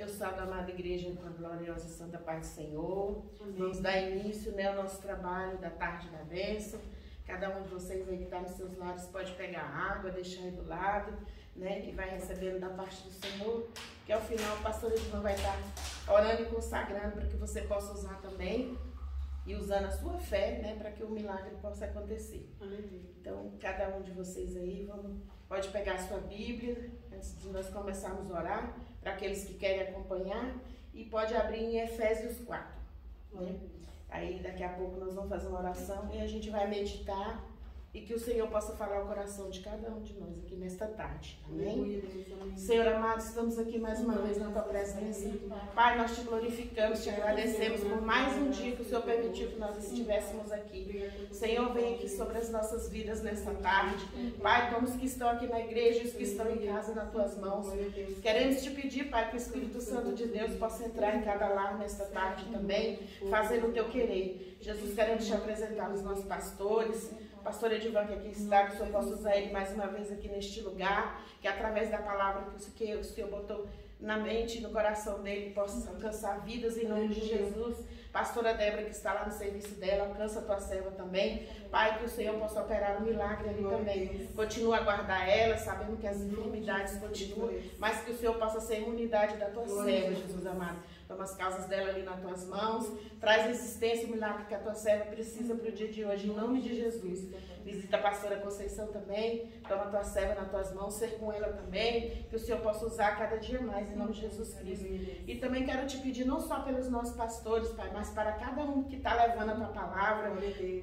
Eu salve a amada igreja com a gloriosa e santa paz do Senhor. Amém. Vamos dar início, né, ao nosso trabalho da tarde da bênção. Cada um de vocês aí que está nos seus lares pode pegar água, deixar aí do lado, né, e vai recebendo da parte do Senhor, que ao final o pastor Edvan vai estar orando e consagrando para que você possa usar também e usando a sua fé, né, para que o milagre possa acontecer. Amém. Então, cada um de vocês aí pode pegar a sua Bíblia, antes de nós começarmos a orar, para aqueles que querem acompanhar, e pode abrir em Efésios 4. Né? Aí, daqui a pouco, nós vamos fazer uma oração e a gente vai meditar e que o Senhor possa falar ao coração de cada um de nós aqui nesta tarde. Amém? Senhor amado, estamos aqui mais uma vez na tua presença. Pai, nós te glorificamos, te agradecemos por mais um dia que o Senhor permitiu que nós estivéssemos aqui. Senhor, vem aqui sobre as nossas vidas nesta tarde. Pai, toma os que estão aqui na igreja e os que estão em casa nas tuas mãos. Queremos te pedir, Pai, que o Espírito Santo de Deus possa entrar em cada lar nesta tarde também, fazendo o teu querer. Jesus, queremos te apresentar os nossos pastores, pastor Edvan, que aqui está, que o Senhor possa usar ele mais uma vez aqui neste lugar, que através da palavra que o Senhor botou na mente e no coração dele, possa alcançar vidas em nome de Jesus. Pastora Débora, que está lá no serviço dela, alcança a tua serva também. Pai, que o Senhor possa operar um milagre ali também. Continua a guardar ela, sabendo que as enfermidades continuam, mas que o Senhor possa ser a imunidade da tua serva, Jesus amado. Toma as causas dela ali nas tuas mãos. Traz existência, o milagre que a tua serva precisa para o dia de hoje, em nome de Jesus. Visita a pastora Conceição também. Toma a tua serva nas tuas mãos, ser com ela também. Que o Senhor possa usar cada dia mais, em nome de Jesus Cristo. E também quero te pedir, não só pelos nossos pastores, Pai, mas para cada um que está levando a tua palavra,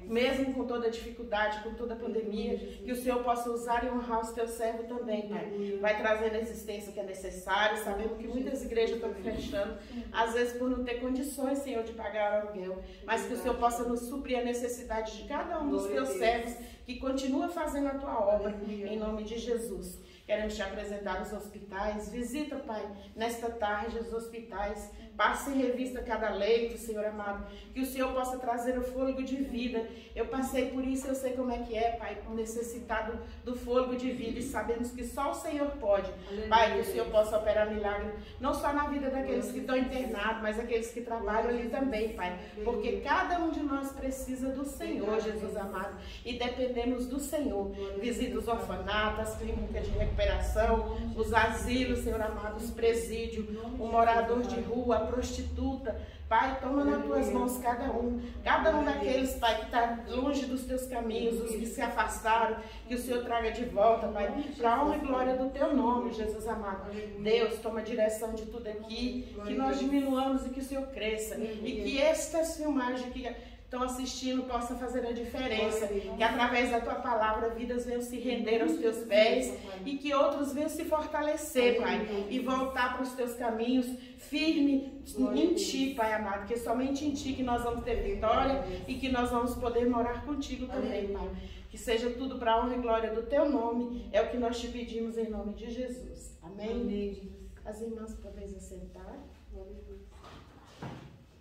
mesmo com toda a dificuldade, com toda a pandemia, que o Senhor possa usar e honrar os teus servos também, Pai. Vai trazendo a existência que é necessária. Sabemos que muitas igrejas estão fechando, às vezes por não ter condições, Senhor, de pagar o aluguel, mas que o Senhor possa nos suprir a necessidade de cada um dos teus servos que continua fazendo a tua obra, em nome de Jesus. Queremos te apresentar os hospitais. Visita, Pai, nesta tarde os hospitais. Passe em revista cada leito, Senhor amado. Que o Senhor possa trazer o fôlego de vida. Eu passei por isso, eu sei como é que é, Pai, necessitado do fôlego de vida. E sabemos que só o Senhor pode. Pai, que o Senhor possa operar milagre, não só na vida daqueles que estão internados, mas aqueles que trabalham ali também, Pai. Porque cada um de nós precisa do Senhor, Jesus amado. E dependemos do Senhor. Visita os orfanatos, as clínicas de recuperação, os asilos, Senhor amado, os presídios, o morador de rua, a prostituta. Pai, toma nas tuas mãos cada um daqueles, Pai, que está longe dos teus caminhos, os que se afastaram, que o Senhor traga de volta, Pai, para a honra e glória do teu nome, Jesus amado. Deus, toma a direção de tudo aqui, que nós diminuamos e que o Senhor cresça, e que estas filmagens que estão assistindo possa fazer a diferença, que através da tua palavra vidas venham se render aos teus pés e que outros venham se fortalecer, Pai, e voltar para os teus caminhos firme em ti, Pai amado, que é somente em ti que nós vamos ter vitória e que nós vamos poder morar contigo também, Pai. Que seja tudo para a honra e glória do teu nome, é o que nós te pedimos em nome de Jesus. Amém? As irmãs podem se sentar.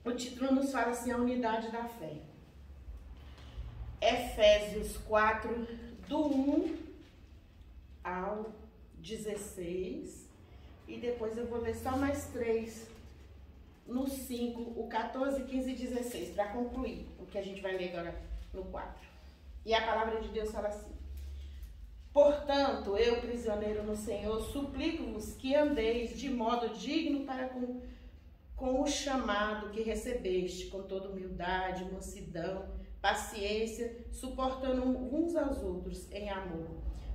O título nos fala assim, a unidade da fé. Efésios 4, do 1 ao 16. E depois eu vou ler só mais 3 no 5, o 14, 15 e 16, para concluir o que a gente vai ler agora no 4. E a palavra de Deus fala assim. Portanto, eu, prisioneiro no Senhor, suplico-vos que andeis de modo digno para com o chamado que recebeste, com toda humildade, mansidão, paciência, suportando uns aos outros em amor,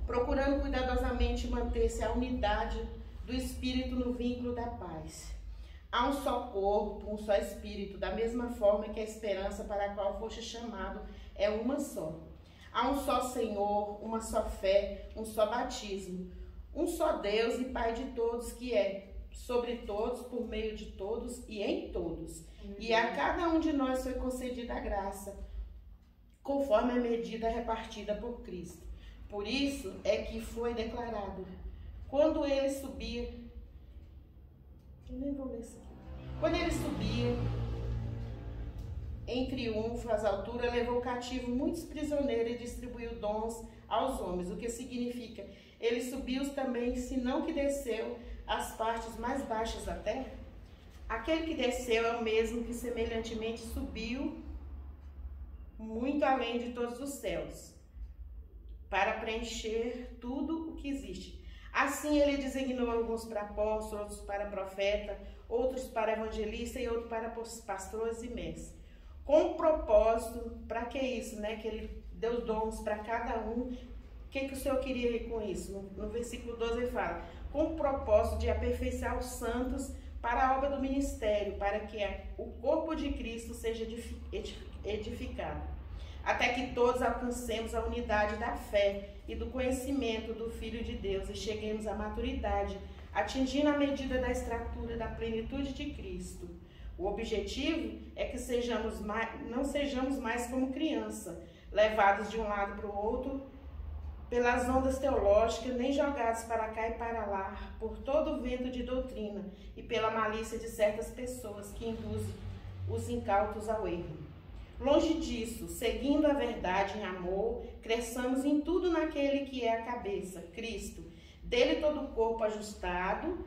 procurando cuidadosamente manter-se a unidade do Espírito no vínculo da paz. Há um só corpo, um só Espírito, da mesma forma que a esperança para a qual foste chamado é uma só. Há um só Senhor, uma só fé, um só batismo, um só Deus e Pai de todos, que é sobre todos, por meio de todos e em todos. E a cada um de nós foi concedida a graça, conforme a medida repartida por Cristo. Por isso é que foi declarado, quando ele subia, em triunfo às alturas, levou cativo muitos prisioneiros e distribuiu dons aos homens, o que significa, ele subiu também, senão que desceu às partes mais baixas da terra. Aquele que desceu é o mesmo que semelhantemente subiu muito além de todos os céus, para preencher tudo o que existe. Assim ele designou alguns para apóstolos, outros para profeta, outros para evangelista e outros para pastores e mestres. Com propósito, para que isso, né? Que ele deu dons para cada um. O que o Senhor queria ir com isso? No versículo 12 ele fala, com o propósito de aperfeiçoar os santos para a obra do ministério, para que o corpo de Cristo seja edificado, até que todos alcancemos a unidade da fé e do conhecimento do Filho de Deus e cheguemos à maturidade, atingindo a medida da estatura da plenitude de Cristo. O objetivo é que não sejamos mais como criança, levados de um lado para o outro pelas ondas teológicas, nem jogados para cá e para lá por todo o vento de doutrina e pela malícia de certas pessoas que induzem os incautos ao erro. Longe disso, seguindo a verdade em amor, cresçamos em tudo naquele que é a cabeça, Cristo. Dele todo o corpo ajustado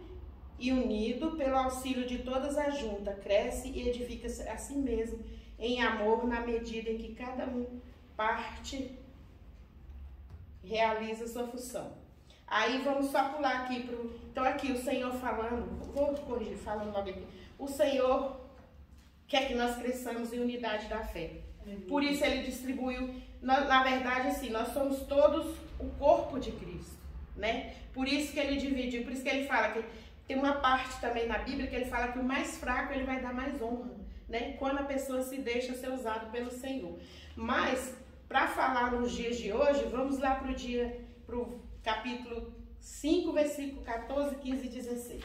e unido pelo auxílio de todas as juntas, cresce e edifica-se a si mesmo em amor na medida em que cada parte realiza sua função. Aí vamos só pular aqui para o... Então aqui o Senhor falando, vou corrigir, falando logo aqui. O Senhor quer que nós cresçamos em unidade da fé. Por isso ele distribuiu, na verdade assim, nós somos todos o corpo de Cristo, né? Por isso que ele dividiu, por isso que ele fala que tem uma parte também na Bíblia que ele fala que o mais fraco ele vai dar mais honra, né? Quando a pessoa se deixa ser usado pelo Senhor. Mas, para falar nos dias de hoje, vamos lá para o capítulo 5, versículo 14, 15 e 16.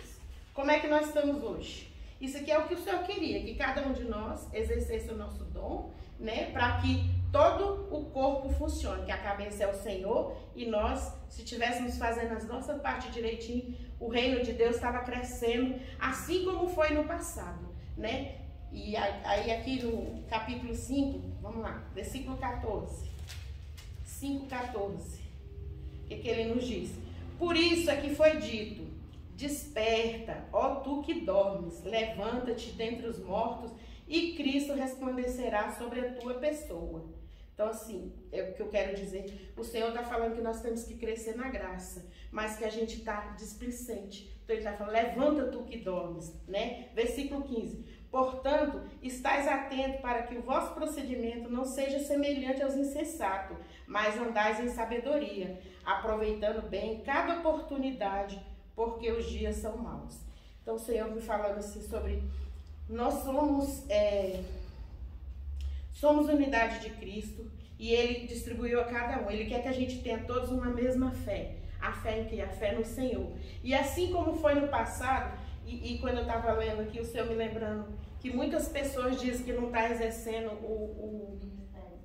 Como é que nós estamos hoje? Isso aqui é o que o Senhor queria, que cada um de nós exercesse o nosso dom, né? Para que todo o corpo funcione, que a cabeça é o Senhor e nós, se estivéssemos fazendo as nossas partes direitinho, o reino de Deus estava crescendo, assim como foi no passado, né? E aí aqui no capítulo 5, vamos lá, versículo 14, 5:14, o que ele nos diz? Por isso é que foi dito, desperta, ó tu que dormes, levanta-te dentre os mortos e Cristo resplandecerá sobre a tua pessoa. Então assim, é o que eu quero dizer, o Senhor está falando que nós temos que crescer na graça, mas que a gente está displicente. Então ele está falando, levanta tu que dormes, né? Versículo 15. Portanto, estais atentos para que o vosso procedimento não seja semelhante aos insensatos, mas andais em sabedoria, aproveitando bem cada oportunidade, porque os dias são maus. Então o Senhor me falando assim sobre, nós somos unidade de Cristo e Ele distribuiu a cada um. Ele quer que a gente tenha todos uma mesma fé. A fé em que? A fé no Senhor. E assim como foi no passado, e quando eu estava lendo aqui, o Senhor me lembrando que muitas pessoas dizem que não está exercendo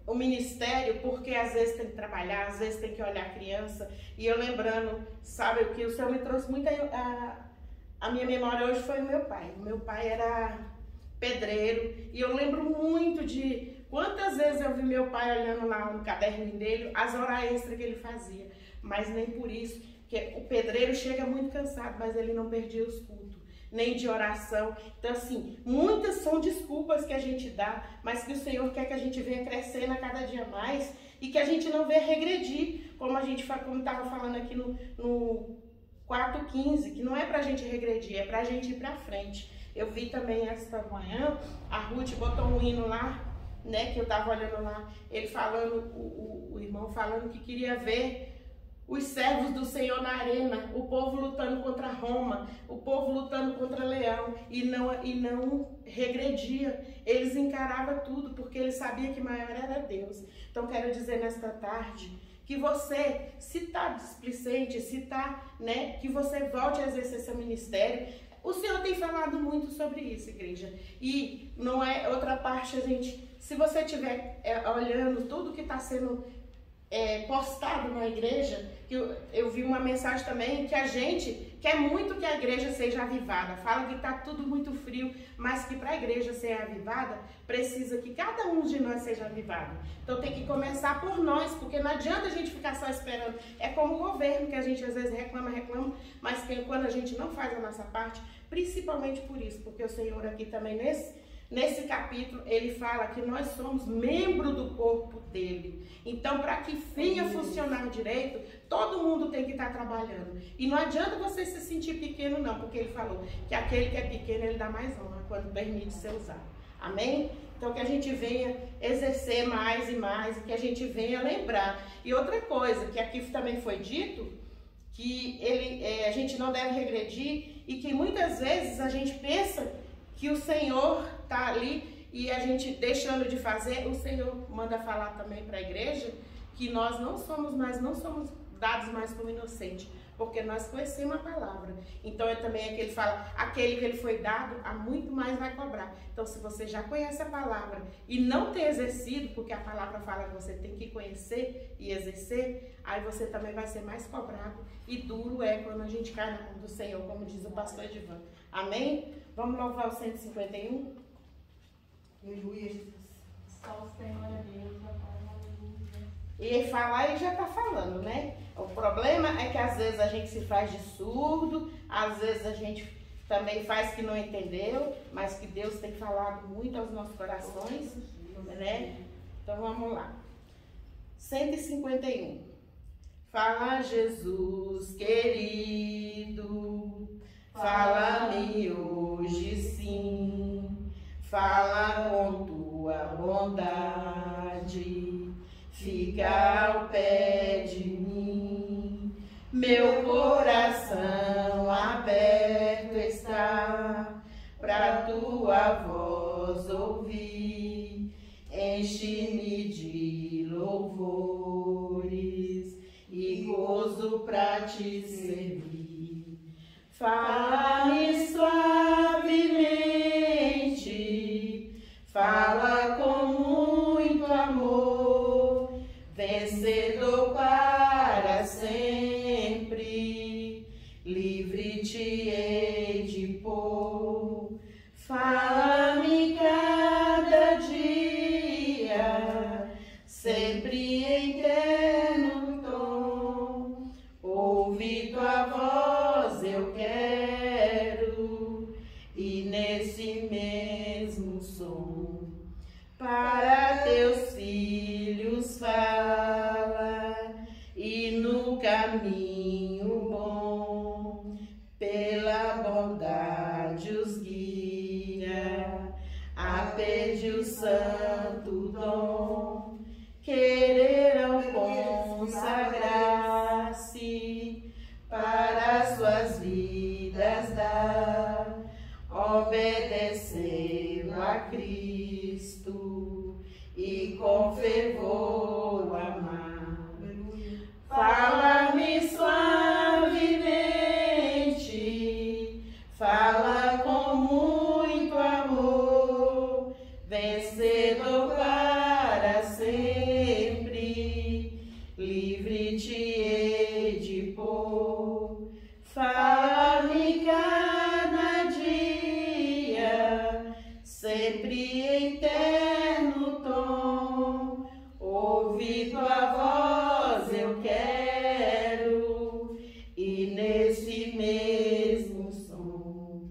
o ministério porque às vezes tem que trabalhar, às vezes tem que olhar a criança. E eu lembrando, sabe, o que o Senhor me trouxe muito a minha memória hoje foi o meu pai. O meu pai era pedreiro e eu lembro muito de quantas vezes eu vi meu pai olhando lá no caderninho dele, as horas extras que ele fazia. Mas nem por isso, porque o pedreiro chega muito cansado, mas ele não perdia os cultos, nem de oração. Então assim, muitas são desculpas que a gente dá, mas que o Senhor quer que a gente venha crescendo a cada dia mais e que a gente não venha regredir, como estava falando aqui no 4:15, que não é pra gente regredir, é pra gente ir pra frente. Eu vi também esta manhã, a Ruth botou um hino lá, né, que eu tava olhando lá, ele falando, o irmão falando que queria ver os servos do Senhor na arena, o povo lutando contra Roma, o povo lutando contra Leão, e não regredia. Eles encaravam tudo, porque eles sabiam que maior era Deus. Então quero dizer nesta tarde, que você, se está displicente, se está, né, que você volte a exercer seu ministério. O Senhor tem falado muito sobre isso, igreja. E não é outra parte, gente, se você estiver olhando tudo que está sendo postado na igreja, que eu vi uma mensagem também que a gente quer muito que a igreja seja avivada. Fala que está tudo muito frio, mas que para a igreja ser avivada, precisa que cada um de nós seja avivado. Então tem que começar por nós, porque não adianta a gente ficar só esperando. É como o governo, que a gente às vezes reclama, mas que quando a gente não faz a nossa parte, principalmente por isso, porque o Senhor aqui também nesse capítulo, ele fala que nós somos membro do corpo dele. Então, para que venha funcionar direito, todo mundo tem que estar trabalhando. E não adianta você se sentir pequeno, não, porque ele falou que aquele que é pequeno, ele dá mais honra quando permite ser usado. Amém? Então, que a gente venha exercer mais e mais, e que a gente venha lembrar. E outra coisa, que aqui também foi dito, que a gente não deve regredir, e que muitas vezes a gente pensa que o Senhor está ali e a gente deixando de fazer. O Senhor manda falar também para a igreja que nós não somos dados mais como inocentes, porque nós conhecemos a palavra. Então é também aquele que ele fala, aquele que ele foi dado, a muito mais vai cobrar. Então se você já conhece a palavra e não tem exercido, porque a palavra fala que você tem que conhecer e exercer, aí você também vai ser mais cobrado, e duro é quando a gente cai na mão do Senhor, como diz o pastor Edivan. Amém? Vamos louvar o 151? Aleluia, Jesus. Só o Senhor é Deus, E falar ele já está falando, né? O problema é que às vezes a gente se faz de surdo, às vezes a gente também faz que não entendeu, mas que Deus tem falado muito aos nossos corações, né? Então vamos lá. 151. Fala, Jesus querido, fala-me hoje sim, fala com tua bondade, fica ao pé de mim, meu coração aberto está pra tua voz ouvir, enche-me de louvores e gozo pra te servir. Fala-me suavemente, fala com muito amor, vencedor para sempre, livre te hei de pôr. Fala-me cada dia, sempre em terno tom, ouvi tua voz eu quero, e nesse mesmo som, para teus filhos fala, e no caminho bom, pela bondade os guia, a pedir o santo dom, quererão consagrar-se para as suas vidas dar, obedecendo a Cristo e com fervor amar. Fala-me suavemente, fala com muito amor, vencedor para sempre, livre te hei de pôr. Fala-me cada dia, sempre em terno tom, ouvi tua voz eu quero, e nesse mesmo som,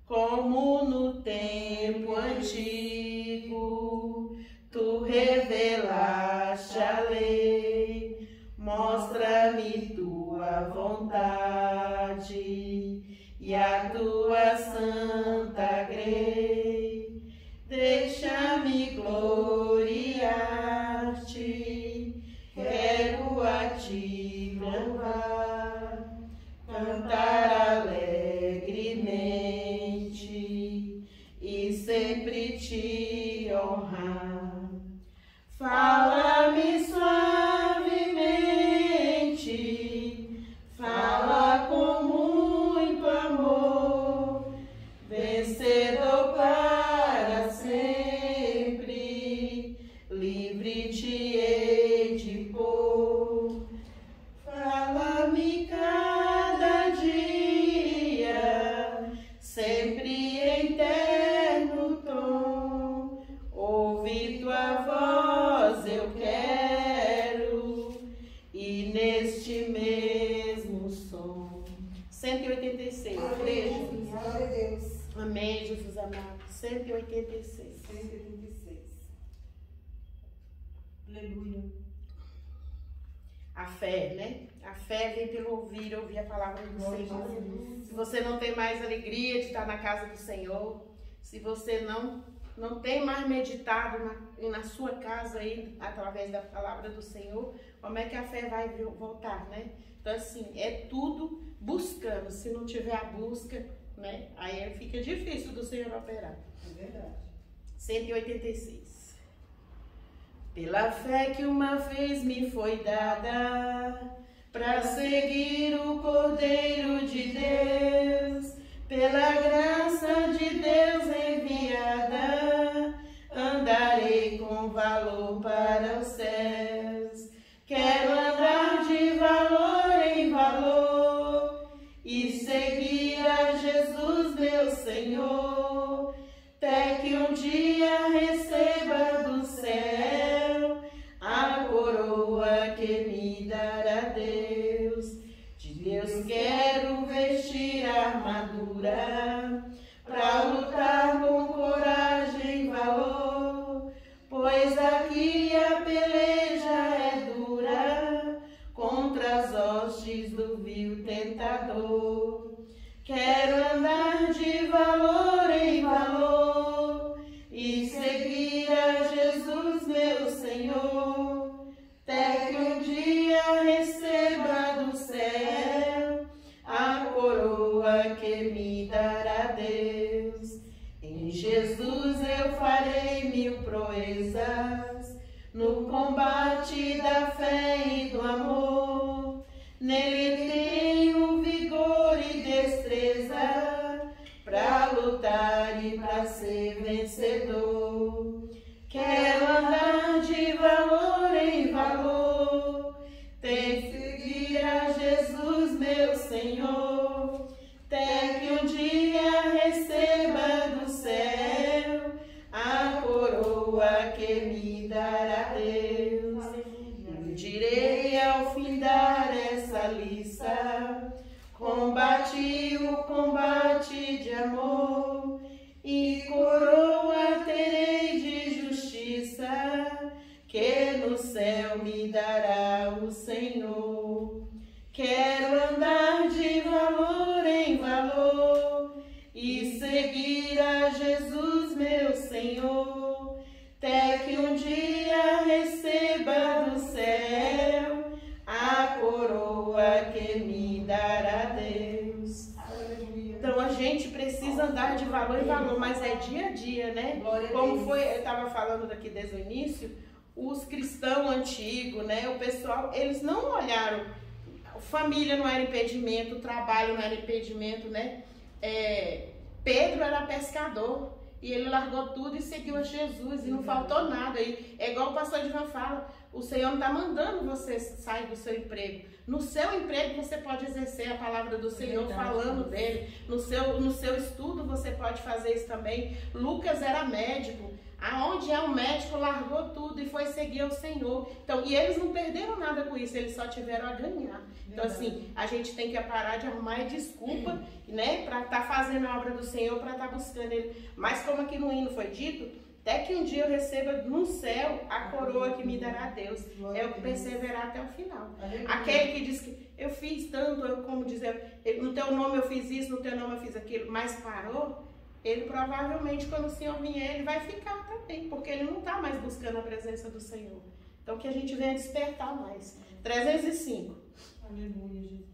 como no tempo antigo, tu revelaste a lei, mostra-me tua vontade e a tua santa grei, deixa-me gloriar-te, quero a ti louvar, cantar alegremente e sempre te honrar. Fala-me suavemente, fala com muito amor, vencedor para sempre, livre te hei de pôr. Fala-me cada dia, Amém, Jesus amado. 186. 186. Aleluia. A fé, né? A fé vem pelo ouvir a palavra do Senhor. Se você não tem mais alegria de estar na casa do Senhor, se você não tem mais meditado na sua casa aí, através da palavra do Senhor, como é que a fé vai voltar, né? Então, assim, é tudo buscando. Se não tiver a busca, né? Aí fica difícil do Senhor operar. É verdade. 186. Pela fé que uma vez me foi dada, para seguir o Cordeiro de Deus, pela graça de Deus enviada, andarei com valor para os céus. Quero andar de valor em valor e seguir a Jesus, meu Senhor, até que um dia receba do céu a coroa que me dará Deus. De Deus quero vestir a armadura para lutar com coragem e valor, pois aqui a peleja é dura contra as hostes do vil tentador. Quero andar de valor em valor e seguir a Jesus, meu Senhor, até que um dia receba do céu a coroa que me dará Deus. Em Jesus eu farei mil proezas, no combate da fé e do amor. Nele tenho vigor e destreza para lutar e para ser vencedor. Quero andar de valor em valor, tem que seguir a Jesus, meu Senhor, até que um dia receba do céu a coroa que me dará Deus. Eu direi ao findar essa liça, combati o combate de amor, e coroa terei de justiça, que no céu me dará o Senhor. Quero andar de valor em valor e seguir a Jesus, meu Senhor, até que um dia receba do céu a coroa que me dará Deus. Então a gente precisa andar de valor em valor, mas é dia a dia, né? Como foi, eu estava falando daqui desde o início, os cristãos antigos, né? O pessoal, eles não olharam, família não era impedimento, trabalho não era impedimento, né? Pedro era pescador e ele largou tudo e seguiu a Jesus e não faltou nada. E é igual o pastor Ivan fala, o Senhor não está mandando você sair do seu emprego. No seu emprego você pode exercer a palavra do Senhor falando dele. No seu estudo você pode fazer isso também. Lucas era médico. Aonde é um médico, largou tudo e foi seguir o Senhor. Então, e eles não perderam nada com isso, eles só tiveram a ganhar. Então, assim, a gente tem que parar de arrumar desculpa, né, para estar fazendo a obra do Senhor, para estar buscando Ele. Mas como aqui no hino foi dito, até que um dia eu receba no céu a coroa que me dará Deus. É o perseverar até o final. Aquele que diz que eu fiz tanto, como dizer, no teu nome eu fiz isso, no teu nome eu fiz aquilo, mas parou, ele provavelmente, quando o Senhor vier, ele vai ficar também, porque ele não está mais buscando a presença do Senhor. Então, que a gente venha despertar mais. 305. Aleluia, Jesus.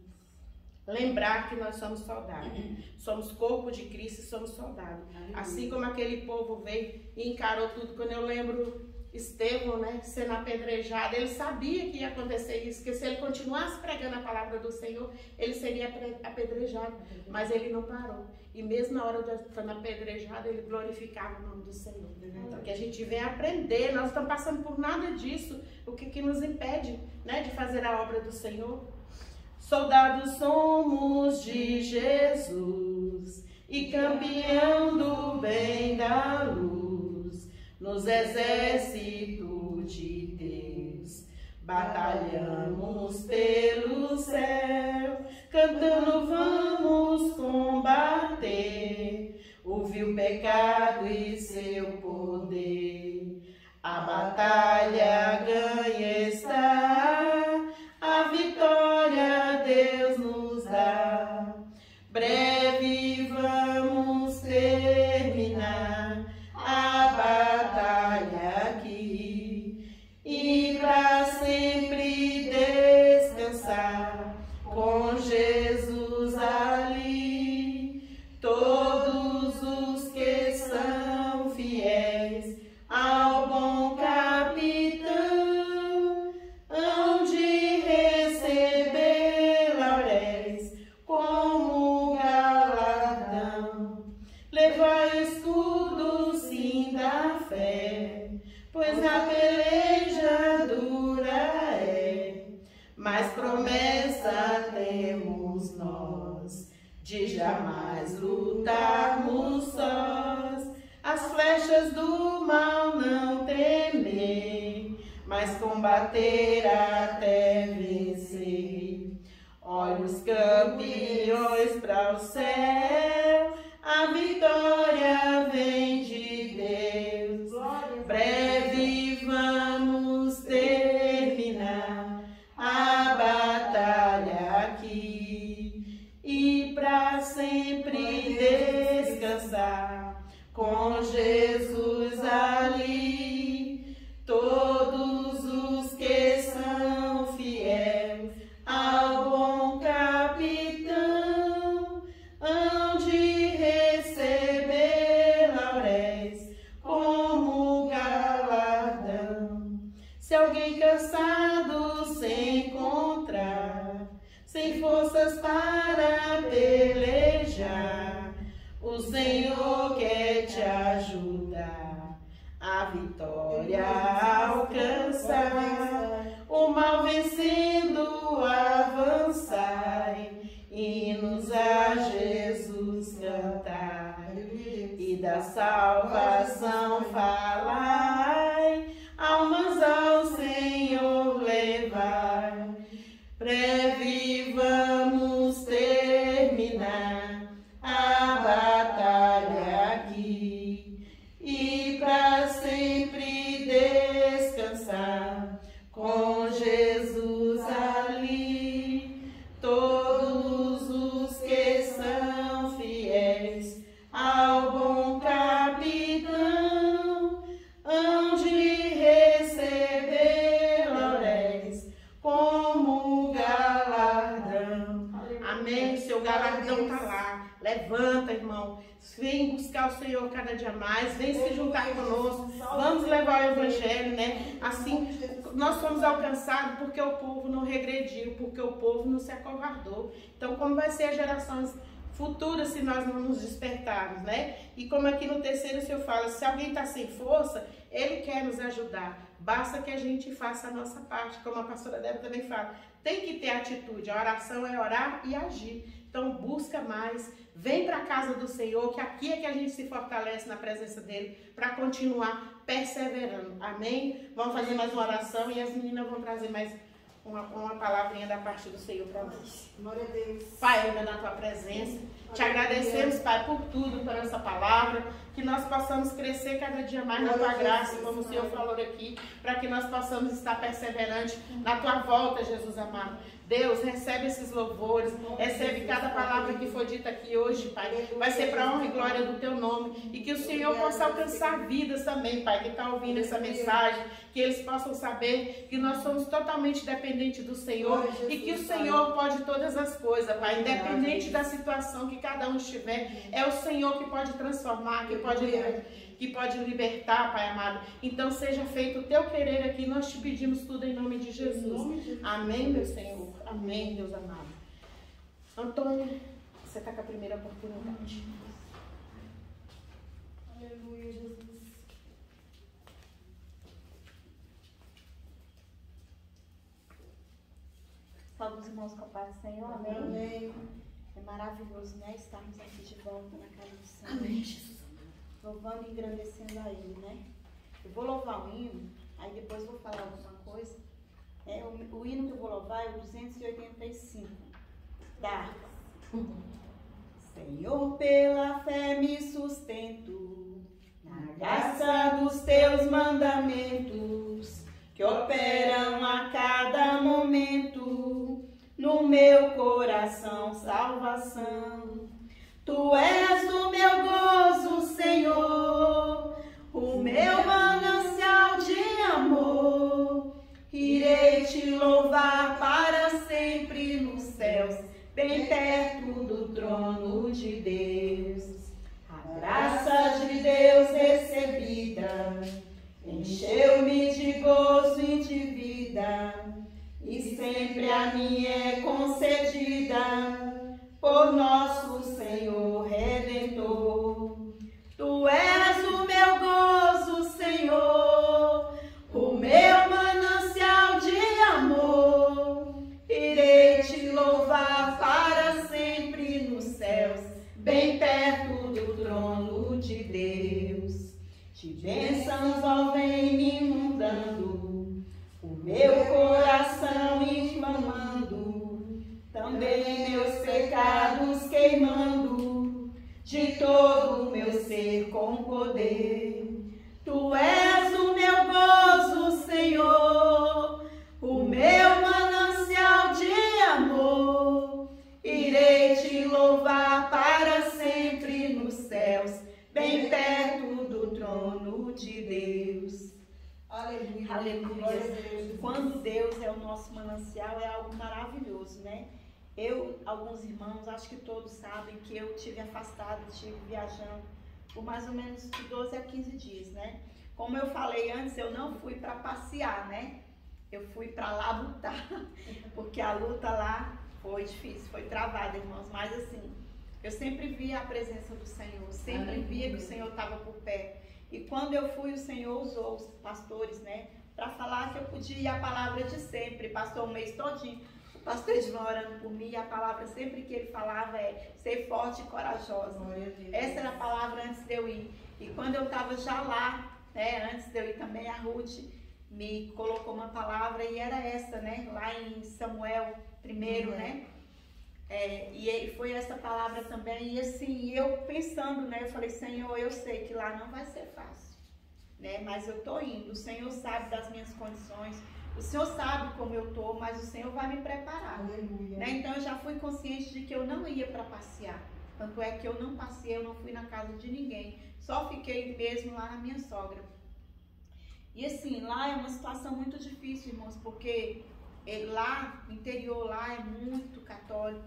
Lembrar que nós somos soldados. Somos corpo de Cristo e somos soldados. Assim como aquele povo veio e encarou tudo. Quando eu lembro Estevão, né, sendo apedrejado, ele sabia que ia acontecer isso, que se ele continuasse pregando a palavra do Senhor, ele seria apedrejado, mas ele não parou. E mesmo na hora de estar apedrejado, ele glorificava o nome do Senhor. Então, que a gente vem aprender, nós estamos passando por nada disso, o que nos impede, né, de fazer a obra do Senhor. Soldados somos de Jesus e campeão do bem da luz, nos exércitos de Deus, batalhamos pelo céu, cantando vamos combater, o pecado e seu poder. A batalha ganha está, a vitória Deus nos dá. Breve vamos terminar a batalha aqui e pra sempre descansar com Jesus ali. Todos os que são fiéis ao bom capitão hão de receber lauréis como galardão. Levai o escudo sim da fé, pois a peleja dura é, mas promessa temos nós de jamais lutarmos sós. As flechas do mal não temer, mas combater até vencer. Olha os campeões para o céu, a vitória vem de Deus. Breve vamos terminar a batalha aqui e para sempre descansar com Jesus ali. Todos os que são fiéis ao bom capitão hão de receber lauréis como galardão. Se alguém cansado se encontrar, sem forças para pelejar, o Senhor quer te ajudar a vitória alcançar. O mal vencendo avançar, hinos a Jesus cantar e da salvação falar, almas ao Senhor levar. Breve vamos terminar a batalha aqui e para sempre descansar com Jesus ali. Todos os que são fiéis ao bom capitão hão de receber lauréis como galardão. Amém. Seu galardão está lá. Levanta, irmão. Vem buscar o Senhor cada dia mais. Vem se juntar conosco. Vamos levar o Evangelho, né? Assim, nós fomos alcançados porque o povo não regrediu, porque o povo não se acovardou. Então, como vai ser as gerações futuras se nós não nos despertarmos, né? E como aqui no terceiro o Senhor fala, se alguém está sem força, Ele quer nos ajudar. Basta que a gente faça a nossa parte, como a pastora Débora também fala. Tem que ter atitude. A oração é orar e agir. Então busca mais, vem para a casa do Senhor, que aqui é que a gente se fortalece na presença dEle para continuar perseverando. Amém? Vamos fazer mais uma oração e as meninas vão trazer mais uma palavrinha da parte do Senhor para nós. Glória a Deus. Pai, ainda na tua presença, te agradecemos, Pai, por tudo, por essa palavra, que nós possamos crescer cada dia mais na tua graça, como o Senhor falou aqui, para que nós possamos estar perseverantes na tua volta, Jesus amado. Deus, recebe esses louvores, recebe cada palavra que foi dita aqui hoje, Pai. Vai ser para a honra e glória do teu nome. E que o Senhor possa alcançar vidas também, Pai, que está ouvindo essa mensagem. Que eles possam saber que nós somos totalmente dependentes do Senhor. E que o Senhor pode todas as coisas, Pai. Independente da situação que cada um estiver, é o Senhor que pode transformar, que pode libertar, Pai amado. Então seja feito o teu querer aqui. Nós te pedimos tudo em nome de Jesus. Amém, meu Senhor. Amém, Deus amado. Antônio, você está com a primeira oportunidade. Aleluia, Jesus. Salve os irmãos com a paz do Senhor. Amém. Amém. É maravilhoso, né? Estarmos aqui de volta na casa do Senhor. Amém, Jesus. Louvando e engrandecendo a Ele, né? Eu vou louvar o hino, aí depois vou falar alguma coisa. O hino que eu vou louvar é o 285. Da Senhor, pela fé me sustento, de todo o meu ser com poder. Tu és o meu gozo, Senhor, o meu manancial de amor. Irei te louvar para sempre nos céus, bem perto do trono de Deus. Aleluia. Aleluia. Quando Deus é o nosso manancial, é algo maravilhoso, né? Alguns irmãos, acho que todos sabem que eu tive afastado, estive viajando por mais ou menos de 12 a 15 dias, né? Como eu falei antes, eu não fui para passear, né? Eu fui para lá lutar, porque a luta lá foi difícil, foi travada, irmãos, mas assim, eu sempre via a presença do Senhor, sempre via que o Senhor estava por perto. E quando eu fui, o Senhor usou os pastores, né, para falar que eu podia ir a palavra de sempre. Passou um mês todinho, o pastor Edvan orando por mim, e a palavra sempre que ele falava é ser forte e corajosa. Essa era a palavra antes de eu ir. E quando eu estava já lá, né, antes de eu ir também, a Ruth me colocou uma palavra e era essa, né, lá em Samuel 1, né? E foi essa palavra também, e assim, eu pensando, né, eu falei, Senhor, eu sei que lá não vai ser fácil, né, mas eu tô indo, o Senhor sabe das minhas condições, o Senhor sabe como eu tô, mas o Senhor vai me preparar, né, então eu já fui consciente de que eu não ia para passear, tanto é que eu não passei, eu não fui na casa de ninguém, só fiquei mesmo lá na minha sogra. E assim, lá é uma situação muito difícil, irmãos, porque lá, o interior lá é muito católico,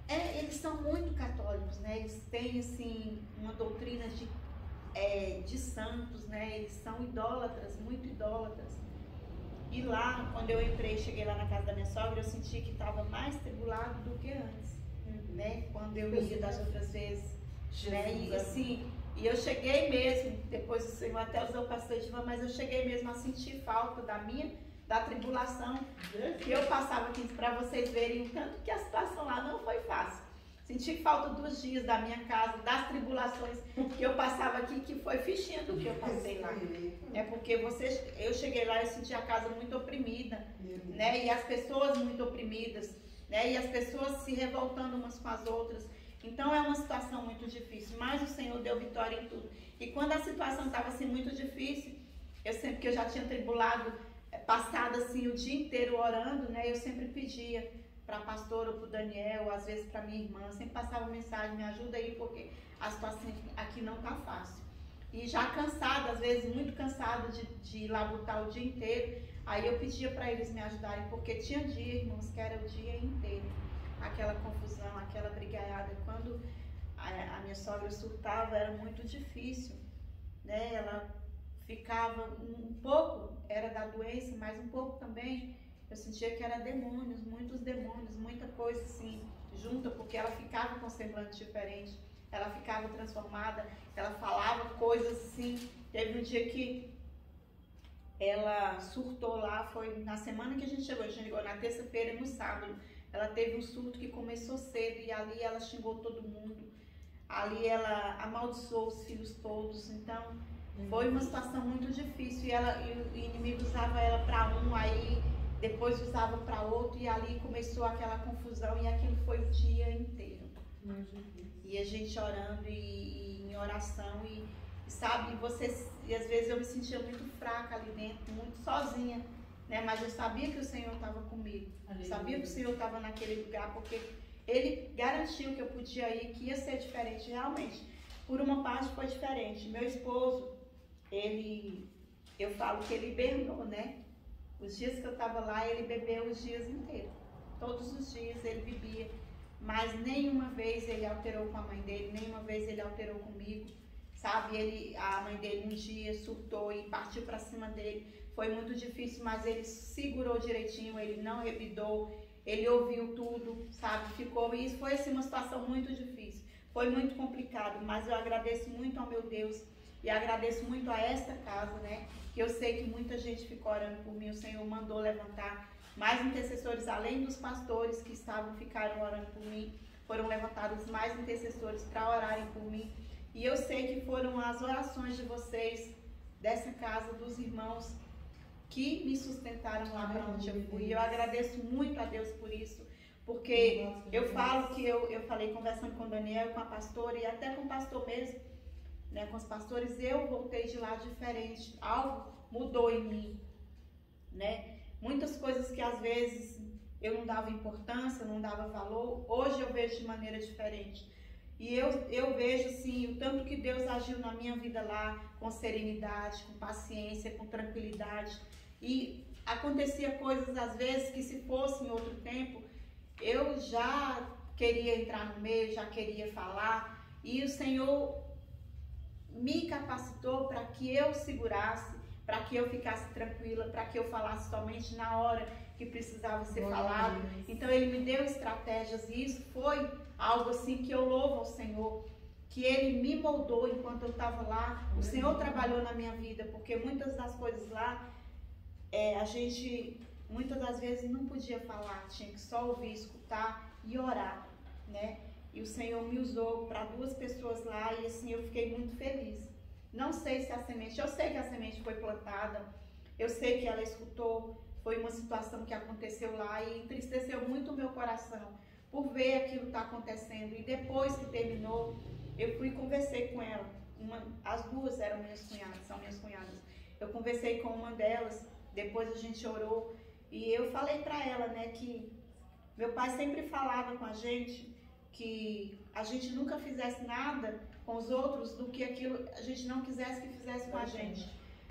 eles são muito católicos, né? Eles têm, assim, uma doutrina de santos, né? Eles são idólatras, muito idólatras. E lá, quando eu cheguei lá na casa da minha sogra, eu senti que estava mais tribulado do que antes, né? Quando eu ia das outras vezes, né? E assim... E eu cheguei mesmo, depois o Senhor até usou o pastor Edvan, mas eu cheguei mesmo a sentir falta da tribulação que eu passava aqui, para vocês verem o tanto que a situação lá não foi fácil. Senti falta dos dias da minha casa, das tribulações que eu passava aqui, que foi fichinha do que eu passei lá. É porque eu cheguei lá e senti a casa muito oprimida, né? E as pessoas muito oprimidas, né? E as pessoas se revoltando umas com as outras. Então é uma situação muito difícil, mas o Senhor deu vitória em tudo. E quando a situação estava assim muito difícil, que eu já tinha tribulado, passado assim o dia inteiro orando, né? Eu sempre pedia para a pastora ou para o Daniel, às vezes para minha irmã, sempre passava mensagem, me ajuda aí, porque a situação aqui não está fácil. E já cansada, às vezes muito cansada de ir lá lutar o dia inteiro, aí eu pedia para eles me ajudarem, porque tinha dia, irmãos, que era o dia inteiro. Aquela confusão, aquela brigaiada. Quando a minha sogra surtava, era muito difícil, né? Ela ficava um pouco, era da doença, mas um pouco também, eu sentia que era demônios, muitos demônios, muita coisa assim, junta, porque ela ficava com semblante diferente, ela ficava transformada, ela falava coisas assim. Teve um dia que ela surtou lá, foi na semana que a gente chegou na terça-feira e no sábado. Ela teve um surto que começou cedo e ali ela xingou todo mundo. Ali ela amaldiçoou os filhos todos. Então, foi uma situação muito difícil. E o inimigo usava ela para um, aí depois usava para outro. E ali começou aquela confusão e aquilo foi o dia inteiro. E a gente orando e em oração. E sabe, e às vezes eu me sentia muito fraca ali dentro, muito sozinha. Né? Mas eu sabia que o Senhor estava comigo, sabia que o Senhor estava naquele lugar, porque Ele garantiu que eu podia ir, que ia ser diferente. Realmente, por uma parte foi diferente. Meu esposo, eu falo que ele hibernou, né? Os dias que eu estava lá, ele bebeu os dias inteiros, todos os dias ele bebia, mas nenhuma vez ele alterou com a mãe dele, nenhuma vez ele alterou comigo, sabe? A mãe dele um dia surtou e partiu para cima dele. Foi muito difícil, mas ele segurou direitinho, ele não revidou, ele ouviu tudo, sabe? E isso foi assim, uma situação muito difícil, foi muito complicado, mas eu agradeço muito ao meu Deus e agradeço muito a esta casa, né? Que eu sei que muita gente ficou orando por mim, o Senhor mandou levantar mais intercessores, além dos pastores que ficaram orando por mim, foram levantados mais intercessores para orarem por mim. E eu sei que foram as orações de vocês, dessa casa, dos irmãos, que me sustentaram lá para onde eu fui. Eu agradeço muito a Deus por isso, Porque eu falo que eu falei conversando com o Daniel, com a pastora e até com o pastor mesmo, né, com os pastores, eu voltei de lá diferente, algo mudou em mim, né? Muitas coisas que às vezes eu não dava importância, não dava valor, hoje eu vejo de maneira diferente. E eu vejo, assim, o tanto que Deus agiu na minha vida lá, com serenidade, com paciência, com tranquilidade. E acontecia coisas, às vezes, que se fosse em outro tempo, eu já queria entrar no meio, já queria falar. E o Senhor me capacitou para que eu segurasse, para que eu ficasse tranquila, para que eu falasse somente na hora que precisava ser falado. Então Ele me deu estratégias e isso foi algo assim que eu louvo ao Senhor, que Ele me moldou enquanto eu estava lá. O Senhor trabalhou na minha vida, porque muitas das coisas lá, a gente muitas das vezes não podia falar, tinha que só ouvir, escutar e orar, né? E o Senhor me usou para 2 pessoas lá e assim eu fiquei muito feliz. Não sei se a semente, eu sei que a semente foi plantada, eu sei que ela escutou, foi uma situação que aconteceu lá e entristeceu muito o meu coração por ver aquilo que está acontecendo. E depois que terminou, eu fui e conversei com ela. As 2 eram minhas cunhadas, são minhas cunhadas. Eu conversei com uma delas, depois a gente orou e eu falei para ela, né, que meu pai sempre falava com a gente que a gente nunca fizesse nada com os outros do que aquilo a gente não quisesse que fizesse com a gente,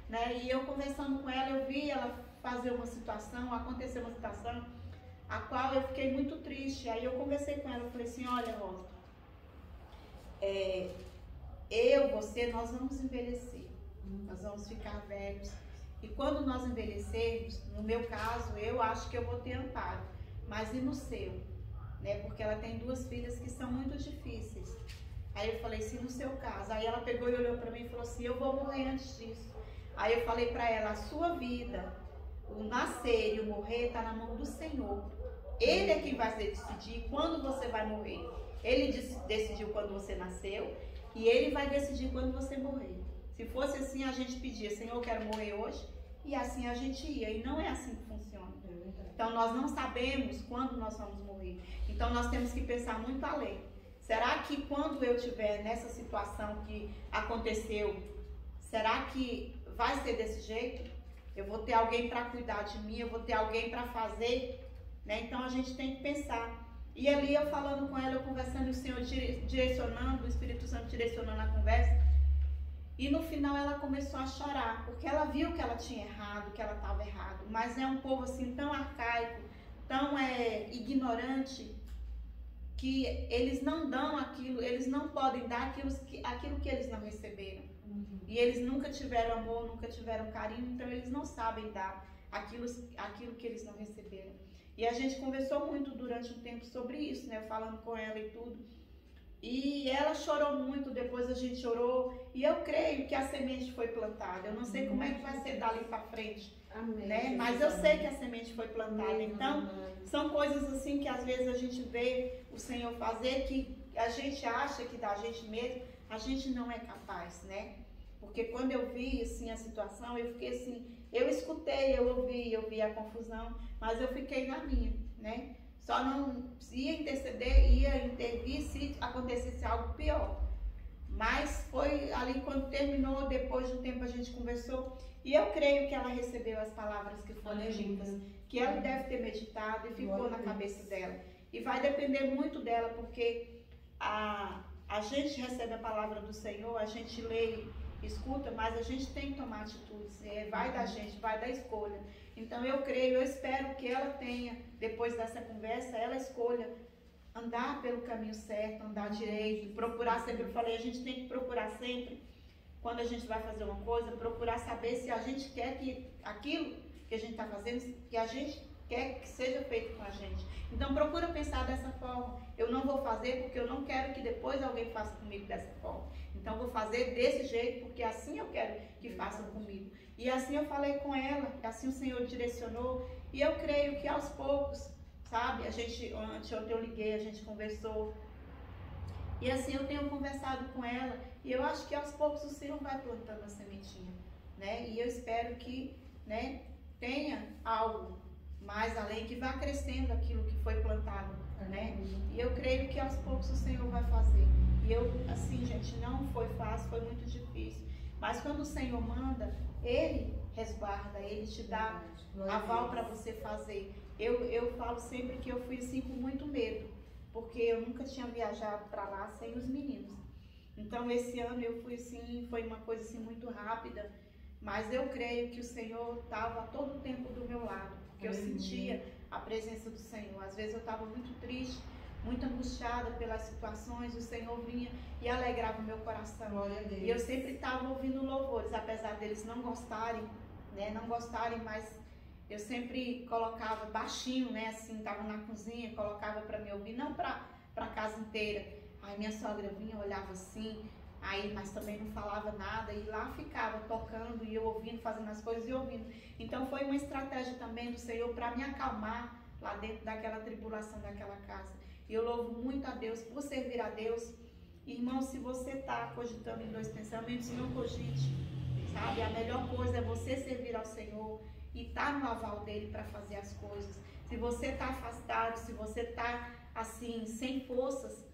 né? E eu conversando com ela, eu vi ela fazer uma situação, acontecer uma situação a qual eu fiquei muito triste. Aí eu conversei com ela, eu falei assim, olha, Rosa, você, nós vamos envelhecer, nós vamos ficar velhos, e quando nós envelhecermos, no meu caso, eu acho que eu vou ter amparo, mas e no seu? Né? Porque ela tem 2 filhas que são muito difíceis. Aí eu falei, se no seu caso, aí ela pegou e olhou para mim e falou assim, eu vou morrer antes disso. Aí eu falei para ela, a sua vida, o nascer e o morrer está na mão do Senhor. Ele é quem vai decidir quando você vai morrer. Ele decidiu quando você nasceu e Ele vai decidir quando você morrer. Se fosse assim, a gente pedia, Senhor, eu quero morrer hoje, e assim a gente ia. E não é assim que funciona. Então, nós não sabemos quando nós vamos morrer. Então, nós temos que pensar muito além. Será que quando eu estiver nessa situação que aconteceu, será que vai ser desse jeito? Eu vou ter alguém para cuidar de mim, eu vou ter alguém para fazer, né? Então, a gente tem que pensar. E ali, eu falando com ela, eu conversando, e o Senhor direcionando, o Espírito Santo direcionando a conversa. E no final ela começou a chorar, porque ela viu que ela tinha errado, que ela estava errado. Mas é um povo assim tão arcaico, tão ignorante, que eles não dão aquilo, eles não podem dar aquilo que eles não receberam. E eles nunca tiveram amor, nunca tiveram carinho, então eles não sabem dar aquilo que eles não receberam. E a gente conversou muito durante um tempo sobre isso, né? Falando com ela e tudo. E ela chorou muito, depois a gente orou, e eu creio que a semente foi plantada. Eu não sei como é que vai ser dali para frente, né? Mas eu sei que a semente foi plantada. Então, são coisas assim que às vezes a gente vê o Senhor fazer, que a gente acha que da gente mesmo, a gente não é capaz, né? Porque quando eu vi assim a situação, eu fiquei assim, eu escutei, eu ouvi a confusão, mas eu fiquei na minha, né? Só não ia interceder, ia intervir se acontecesse algo pior. Mas foi ali quando terminou, depois de um tempo a gente conversou. E eu creio que ela recebeu as palavras que foram ditas, que ela deve ter meditado e ficou na cabeça dela. E vai depender muito dela, porque a gente recebe a palavra do Senhor, a gente lê, escuta, mas a gente tem que tomar atitudes. Vai da gente, vai da escolha. Então eu creio, eu espero que ela tenha, depois dessa conversa, ela escolha andar pelo caminho certo, andar direito, procurar sempre, eu falei, a gente tem que procurar sempre, quando a gente vai fazer uma coisa, procurar saber se a gente quer que aquilo que a gente está fazendo, que a gente quer que seja feito com a gente. Então procura pensar dessa forma, eu não vou fazer porque eu não quero que depois alguém faça comigo dessa forma. Então vou fazer desse jeito porque assim eu quero que façam comigo. E assim eu falei com ela, assim o Senhor direcionou, e eu creio que aos poucos, sabe, anteontem eu liguei, a gente conversou, e assim eu tenho conversado com ela, e eu acho que aos poucos o Senhor vai plantando a sementinha, né, e eu espero que, né, tenha algo mais além, que vá crescendo aquilo que foi plantado né? E eu creio que aos poucos o Senhor vai fazer. E eu, assim, gente, não foi fácil, foi muito difícil. Mas quando o Senhor manda, Ele resguarda, Ele te dá aval para você fazer. Eu falo sempre que eu fui assim com muito medo, porque eu nunca tinha viajado para lá sem os meninos. Então esse ano eu fui assim, foi uma coisa assim muito rápida, mas eu creio que o Senhor estava todo o tempo do meu lado, porque eu sentia a presença do Senhor. Às vezes eu estava muito triste, muito angustiada pelas situações, o Senhor vinha e alegrava o meu coração. E eu sempre estava ouvindo louvores, apesar deles não gostarem, né? Não gostarem, mas eu sempre colocava baixinho, né? Assim, estava na cozinha, colocava para me ouvir, não para a casa inteira. Aí minha sogra vinha, olhava assim, aí, mas também não falava nada, e lá ficava tocando, e eu ouvindo, fazendo as coisas e ouvindo. Então foi uma estratégia também do Senhor para me acalmar lá dentro daquela tribulação daquela casa. E eu louvo muito a Deus por servir a Deus. Irmão, se você está cogitando em 2 pensamentos, não cogite, sabe? A melhor coisa é você servir ao Senhor e estar no aval dele para fazer as coisas. Se você está afastado, se você está assim, sem forças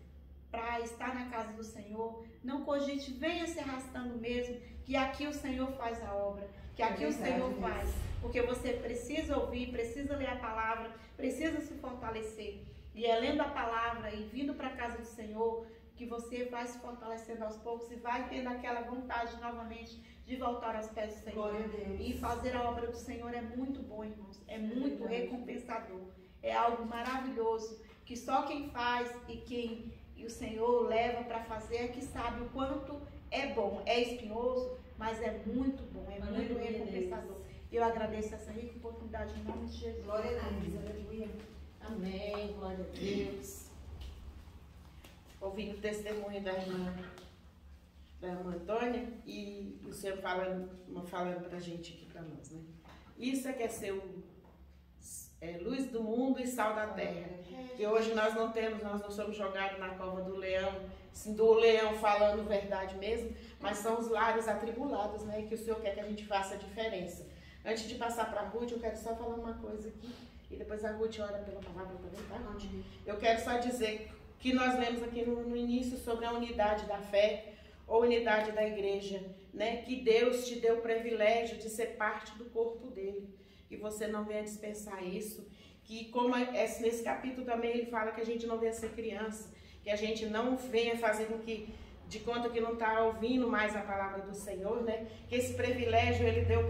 para estar na casa do Senhor, não cogite, venha se arrastando mesmo, que aqui o Senhor faz a obra, que aqui o Senhor faz, porque você precisa ouvir, precisa ler a palavra, precisa se fortalecer, e é lendo a palavra e vindo para a casa do Senhor, que você vai se fortalecendo aos poucos e vai tendo aquela vontade novamente de voltar aos pés do Senhor. E fazer a obra do Senhor é muito bom, irmãos, é muito recompensador, é algo maravilhoso, que só quem faz e o Senhor leva para fazer é que sabe o quanto é bom. É espinhoso, mas é muito bom, é muito recompensador. Eu agradeço essa rica oportunidade em nome de Jesus. Glória a Deus, aleluia. Amém, glória a Deus. Ouvindo o testemunho da irmã Antônia, e o Senhor falando para a gente aqui para nós, né? Isso é que é ser luz do mundo e sal da terra. Que hoje nós não somos jogados na cova do leão, assim, do leão falando verdade mesmo, mas são os lares atribulados, né? Que o Senhor quer que a gente faça a diferença. Antes de passar para a Ruth, eu quero só falar uma coisa aqui, e depois a Ruth ora pela palavra também, tá, Ruth? Eu quero só dizer que nós lemos aqui no início sobre a unidade da fé, ou unidade da igreja, né? Que Deus te deu o privilégio de ser parte do corpo dele. Que você não venha dispensar isso, que como nesse capítulo também ele fala que a gente não venha ser criança, que a gente não venha fazer com que, de conta que não está ouvindo mais a palavra do Senhor, né? Que esse privilégio ele deu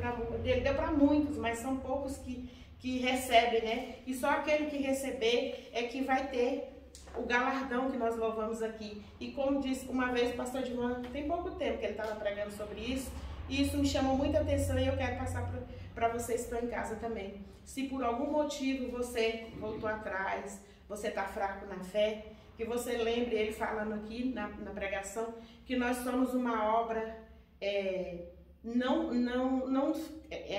para muitos, mas são poucos que recebem, né? E só aquele que receber é que vai ter o galardão que nós louvamos aqui. E como disse uma vez o pastor Divan, tem pouco tempo que ele estava pregando sobre isso, e isso me chamou muita atenção e eu quero passar para vocês que estão em casa também. Se por algum motivo você voltou atrás, você está fraco na fé, que você lembre ele falando aqui na pregação, que nós somos uma obra, é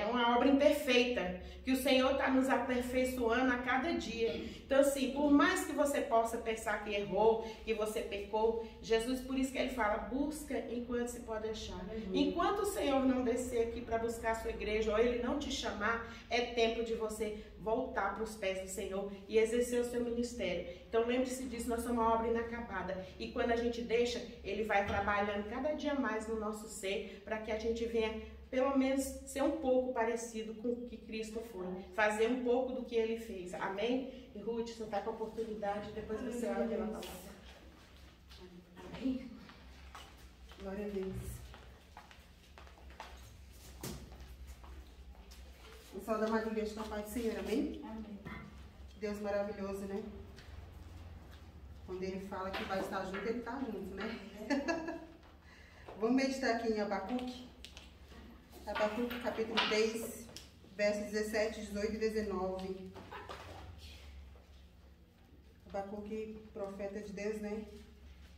uma obra imperfeita, que o Senhor está nos aperfeiçoando a cada dia. Então assim, por mais que você possa pensar que errou, que você pecou, Jesus, por isso que ele fala, busca enquanto se pode achar. Enquanto o Senhor não descer aqui para buscar a sua igreja, ou ele não te chamar, é tempo de você voltar para os pés do Senhor e exercer o seu ministério. Então lembre-se disso, nós somos uma obra inacabada, e quando a gente deixa, ele vai trabalhando cada dia mais no nosso ser, para que a gente venha pelo menos ser um pouco parecido com o que Cristo foi, fazer um pouco do que ele fez. Amém? E Ruth, você está com a oportunidade, depois você ora pela palavra. Amém? Glória a Deus. O sol da Maria com a paz do Senhor, amém? Amém. Deus maravilhoso, né? Quando ele fala que vai estar junto, ele está junto, né? Vamos meditar aqui em Abacuque. Abacuque, capítulo 3, versos 17, 18 e 19. Abacuque, profeta de Deus, né?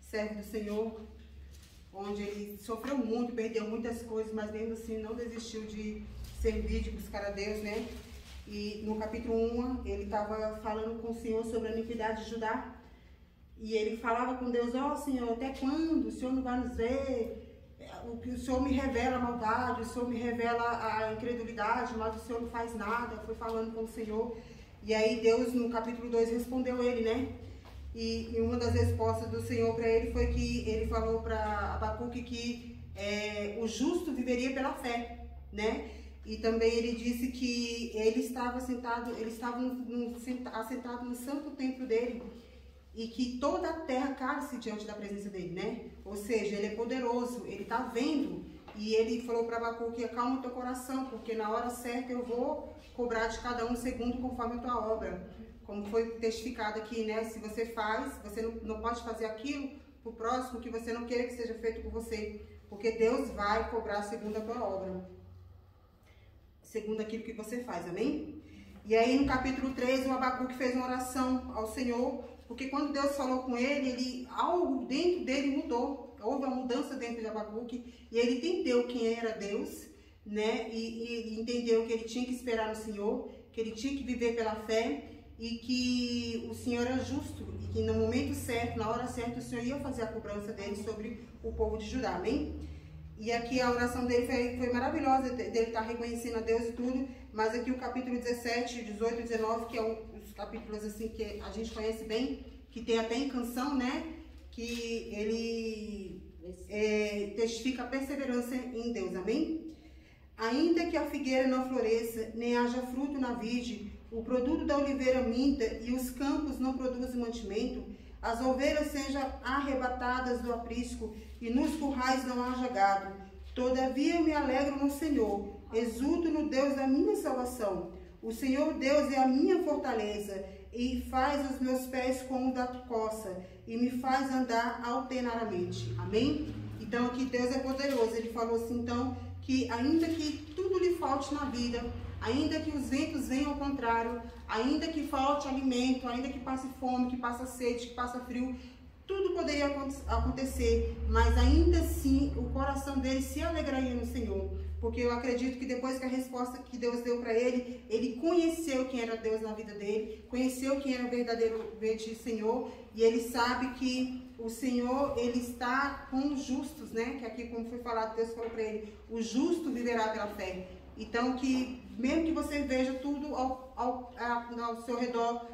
Servo do Senhor, onde ele sofreu muito, perdeu muitas coisas, mas mesmo assim não desistiu de servir, de buscar a Deus, né? E no capítulo 1, ele estava falando com o Senhor sobre a iniquidade de Judá. E ele falava com Deus, ó Senhor, até quando? O Senhor não vai nos ver? O Senhor me revela a maldade, o Senhor me revela a incredulidade, mas o Senhor não faz nada. Foi falando com o Senhor. E aí Deus, no capítulo 2, respondeu ele, né? E uma das respostas do Senhor para ele foi que ele falou para Abacuque que o justo viveria pela fé, né? E também ele disse que ele estava assentado no santo templo dele e que toda a terra cala-se diante da presença dele, né? Ou seja, ele é poderoso, ele está vendo. E ele falou para Abacuque: acalma o teu coração, porque na hora certa eu vou cobrar de cada um segundo conforme a tua obra. Como foi testificado aqui, né? Se você faz, você não pode fazer aquilo para o próximo que você não queira que seja feito por você. Porque Deus vai cobrar segundo a tua obra. Segundo aquilo que você faz, amém? E aí no capítulo 3, o Abacuque fez uma oração ao Senhor. Porque quando Deus falou com ele, algo dentro dele mudou. Houve uma mudança dentro de Abacuque. E ele entendeu quem era Deus, né? E entendeu que ele tinha que esperar no Senhor. Que ele tinha que viver pela fé. E que o Senhor era justo, e que no momento certo, na hora certa, o Senhor ia fazer a cobrança dele sobre o povo de Judá, amém? E aqui a oração dele foi maravilhosa, dele estar reconhecendo a Deus e tudo, mas aqui o capítulo 17, 18 e 19, que é os capítulos assim que a gente conhece bem, que tem até em canção, né? Que ele testifica a perseverança em Deus, amém? Ainda que a figueira não floresça, nem haja fruto na vide, o produto da oliveira minta e os campos não produzem mantimento, as ovelhas sejam arrebatadas do aprisco e nos currais não haja gado. Todavia eu me alegro no Senhor, exulto no Deus da minha salvação. O Senhor Deus é a minha fortaleza e faz os meus pés como da coça e me faz andar alternadamente. Amém? Então aqui Deus é poderoso. Ele falou assim, então, que ainda que tudo lhe falte na vida, ainda que os ventos venham ao contrário, ainda que falte alimento, ainda que passe fome, que passe sede, que passe frio, tudo poderia acontecer, mas ainda assim o coração dele se alegraria no Senhor, porque eu acredito que depois que a resposta que Deus deu para ele, ele conheceu quem era Deus na vida dele, conheceu quem era o verdadeiro Senhor, e ele sabe que o Senhor, ele está com os justos, né? Que aqui, como foi falado, Deus falou para ele, o justo viverá pela fé. Então, que mesmo que você veja tudo ao seu redor,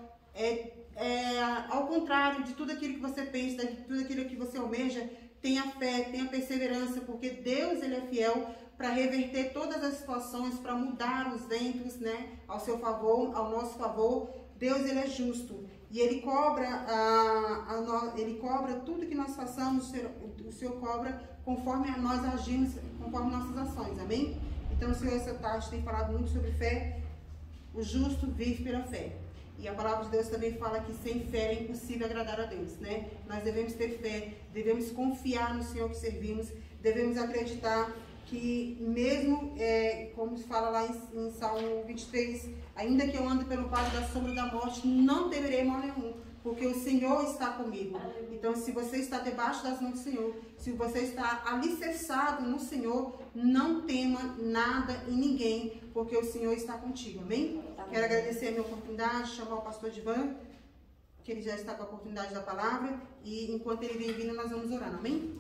ao contrário de tudo aquilo que você pensa, de tudo aquilo que você almeja, tenha fé, tenha perseverança, porque Deus, ele é fiel para reverter todas as situações, para mudar os ventos, né, ao seu favor, ao nosso favor. Deus, ele é justo e ele cobra, ele cobra tudo que nós façamos, o Senhor cobra conforme nós agimos, conforme nossas ações, amém? Então o Senhor essa tarde tem falado muito sobre fé. O justo vive pela fé. E a palavra de Deus também fala que sem fé é impossível agradar a Deus, né? Nós devemos ter fé, devemos confiar no Senhor que servimos, devemos acreditar que mesmo, como se fala lá em Salmo 23, ainda que eu ande pelo vale da sombra da morte, não temerei mal nenhum, porque o Senhor está comigo. Então, se você está debaixo das mãos do Senhor, se você está alicerçado no Senhor, não tema nada e ninguém, porque o Senhor está contigo, amém? Quero agradecer a minha oportunidade, chamar o pastor Divan, que ele já está com a oportunidade da palavra, e enquanto ele vem vindo, nós vamos orar, amém?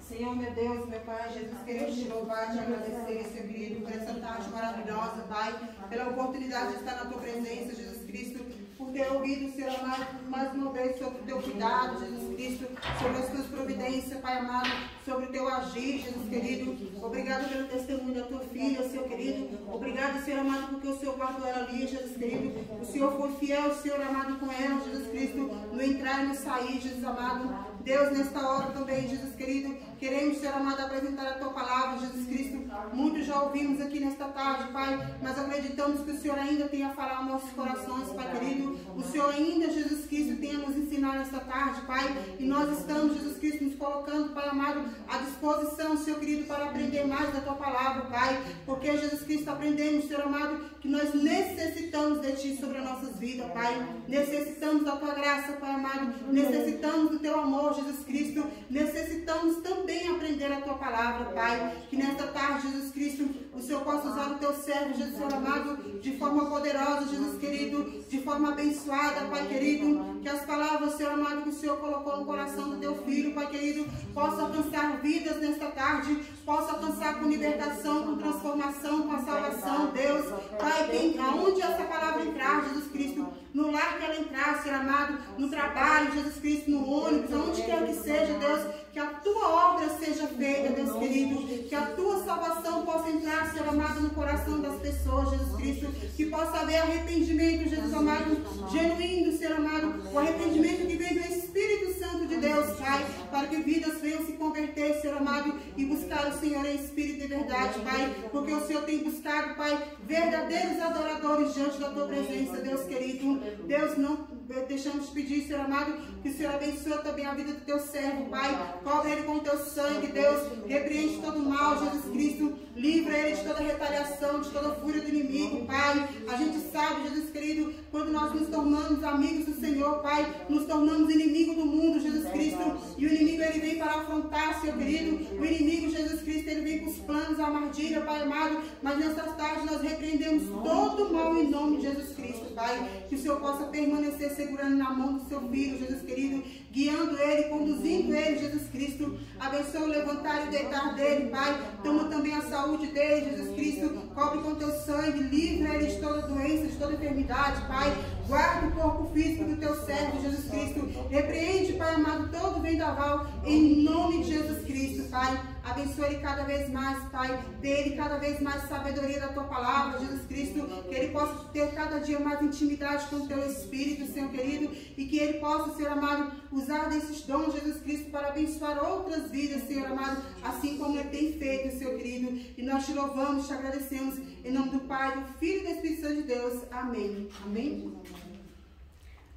Senhor, meu Deus, meu Pai, Jesus, queremos te louvar, te agradecer, Senhor querido, por essa tarde maravilhosa, Pai, pela oportunidade de estar na tua presença, Jesus Cristo, por ter ouvido, Senhor amado, mais uma vez sobre o teu cuidado, Jesus Cristo, sobre as tuas providências, Pai amado, sobre o teu agir, Jesus querido. Obrigado pelo testemunho da tua filha, Senhor querido. Obrigado, Senhor amado, porque o Senhor guardou ela ali, Jesus querido. O Senhor foi fiel, Senhor amado, com ela, Jesus Cristo, no entrar e no sair, Jesus amado. Deus, nesta hora também, Jesus querido, queremos, Senhor amado, apresentar a tua palavra, Jesus Cristo. Muitos já ouvimos aqui nesta tarde, Pai, mas acreditamos que o Senhor ainda tem a falar aos nossos corações, Pai querido. O Senhor ainda, Jesus Cristo, tem a nos ensinar nesta tarde, Pai. E nós estamos, Jesus Cristo, nos colocando, Pai amado, à disposição, Senhor querido, para aprender mais da tua palavra, Pai. Porque, Jesus Cristo, aprendemos, Senhor amado, que nós necessitamos de Ti sobre as nossas vidas, Pai. Necessitamos da Tua graça, Pai amado. Necessitamos do Teu amor, Jesus Cristo. Necessitamos também aprender a Tua palavra, Pai. Que nesta tarde, Jesus Cristo, o Senhor possa usar o Teu servo, Jesus, Senhor amado, de forma poderosa, Jesus querido, de forma abençoada, Pai querido, que as palavras, Senhor amado, que o Senhor colocou no coração do Teu Filho, Pai querido, querido, possa alcançar vidas nesta tarde, possa alcançar com libertação, com transformação, com a salvação, Deus. Pai, aonde essa palavra entrar, Jesus Cristo, no lar que ela entrar, Senhor amado, no trabalho, Jesus Cristo, no ônibus, aonde quer que seja, Deus, que a tua obra seja feita, Deus querido, que a tua salvação possa entrar, Senhor amado, no coração das pessoas, Jesus Cristo, que possa haver arrependimento, Jesus amado, genuíno, Senhor amado, o arrependimento que vem do Espírito Santo de Deus, Pai, para que vidas venham se converter, Senhor amado, e buscar o Senhor em espírito e verdade, Pai, porque o Senhor tem buscado, Pai, verdadeiros adoradores diante da tua presença, Deus querido. Deus, não deixamos de pedir, Senhor amado, que o Senhor abençoe também a vida do teu servo, Pai, cobre ele com o teu sangue, Deus, repreende todo o mal, Jesus Cristo, livra ele de toda retaliação, de toda fúria do inimigo, Pai. A gente sabe, Jesus querido, quando nós nos tornamos amigos do Senhor, Pai, nos tornamos inimigos do mundo, Jesus Cristo, e o inimigo ele vem para afrontar, Senhor querido, o inimigo, Jesus Cristo, ele vem com os planos, a armadilha, Pai amado, mas nessa tarde nós repreendemos todo o mal em nome de Jesus Cristo, Pai, que o Senhor possa permanecer segurando na mão do seu filho, Jesus querido, guiando ele, conduzindo ele, Jesus Cristo, abençoa o levantar e o deitar dele, Pai, toma também a saúde dele, Jesus Cristo, cobre com teu sangue, livra ele de toda doença, de toda enfermidade, Pai, guarda o corpo físico do teu servo, Jesus Cristo, repreende, Pai amado, todo vendaval, em nome de Jesus Cristo, Pai, abençoa ele cada vez mais, Pai, dê ele cada vez mais sabedoria da tua palavra, Jesus Cristo, que ele possa ter cada dia mais intimidade com o teu Espírito, Senhor querido, e que ele possa, Senhor amado, usar desses dons, Jesus Cristo, para abençoar outras vidas, Senhor amado, assim como ele tem feito, Senhor querido, e nós te louvamos, te agradecemos, em nome do Pai, do Filho e do Espírito Santo de Deus, amém, amém.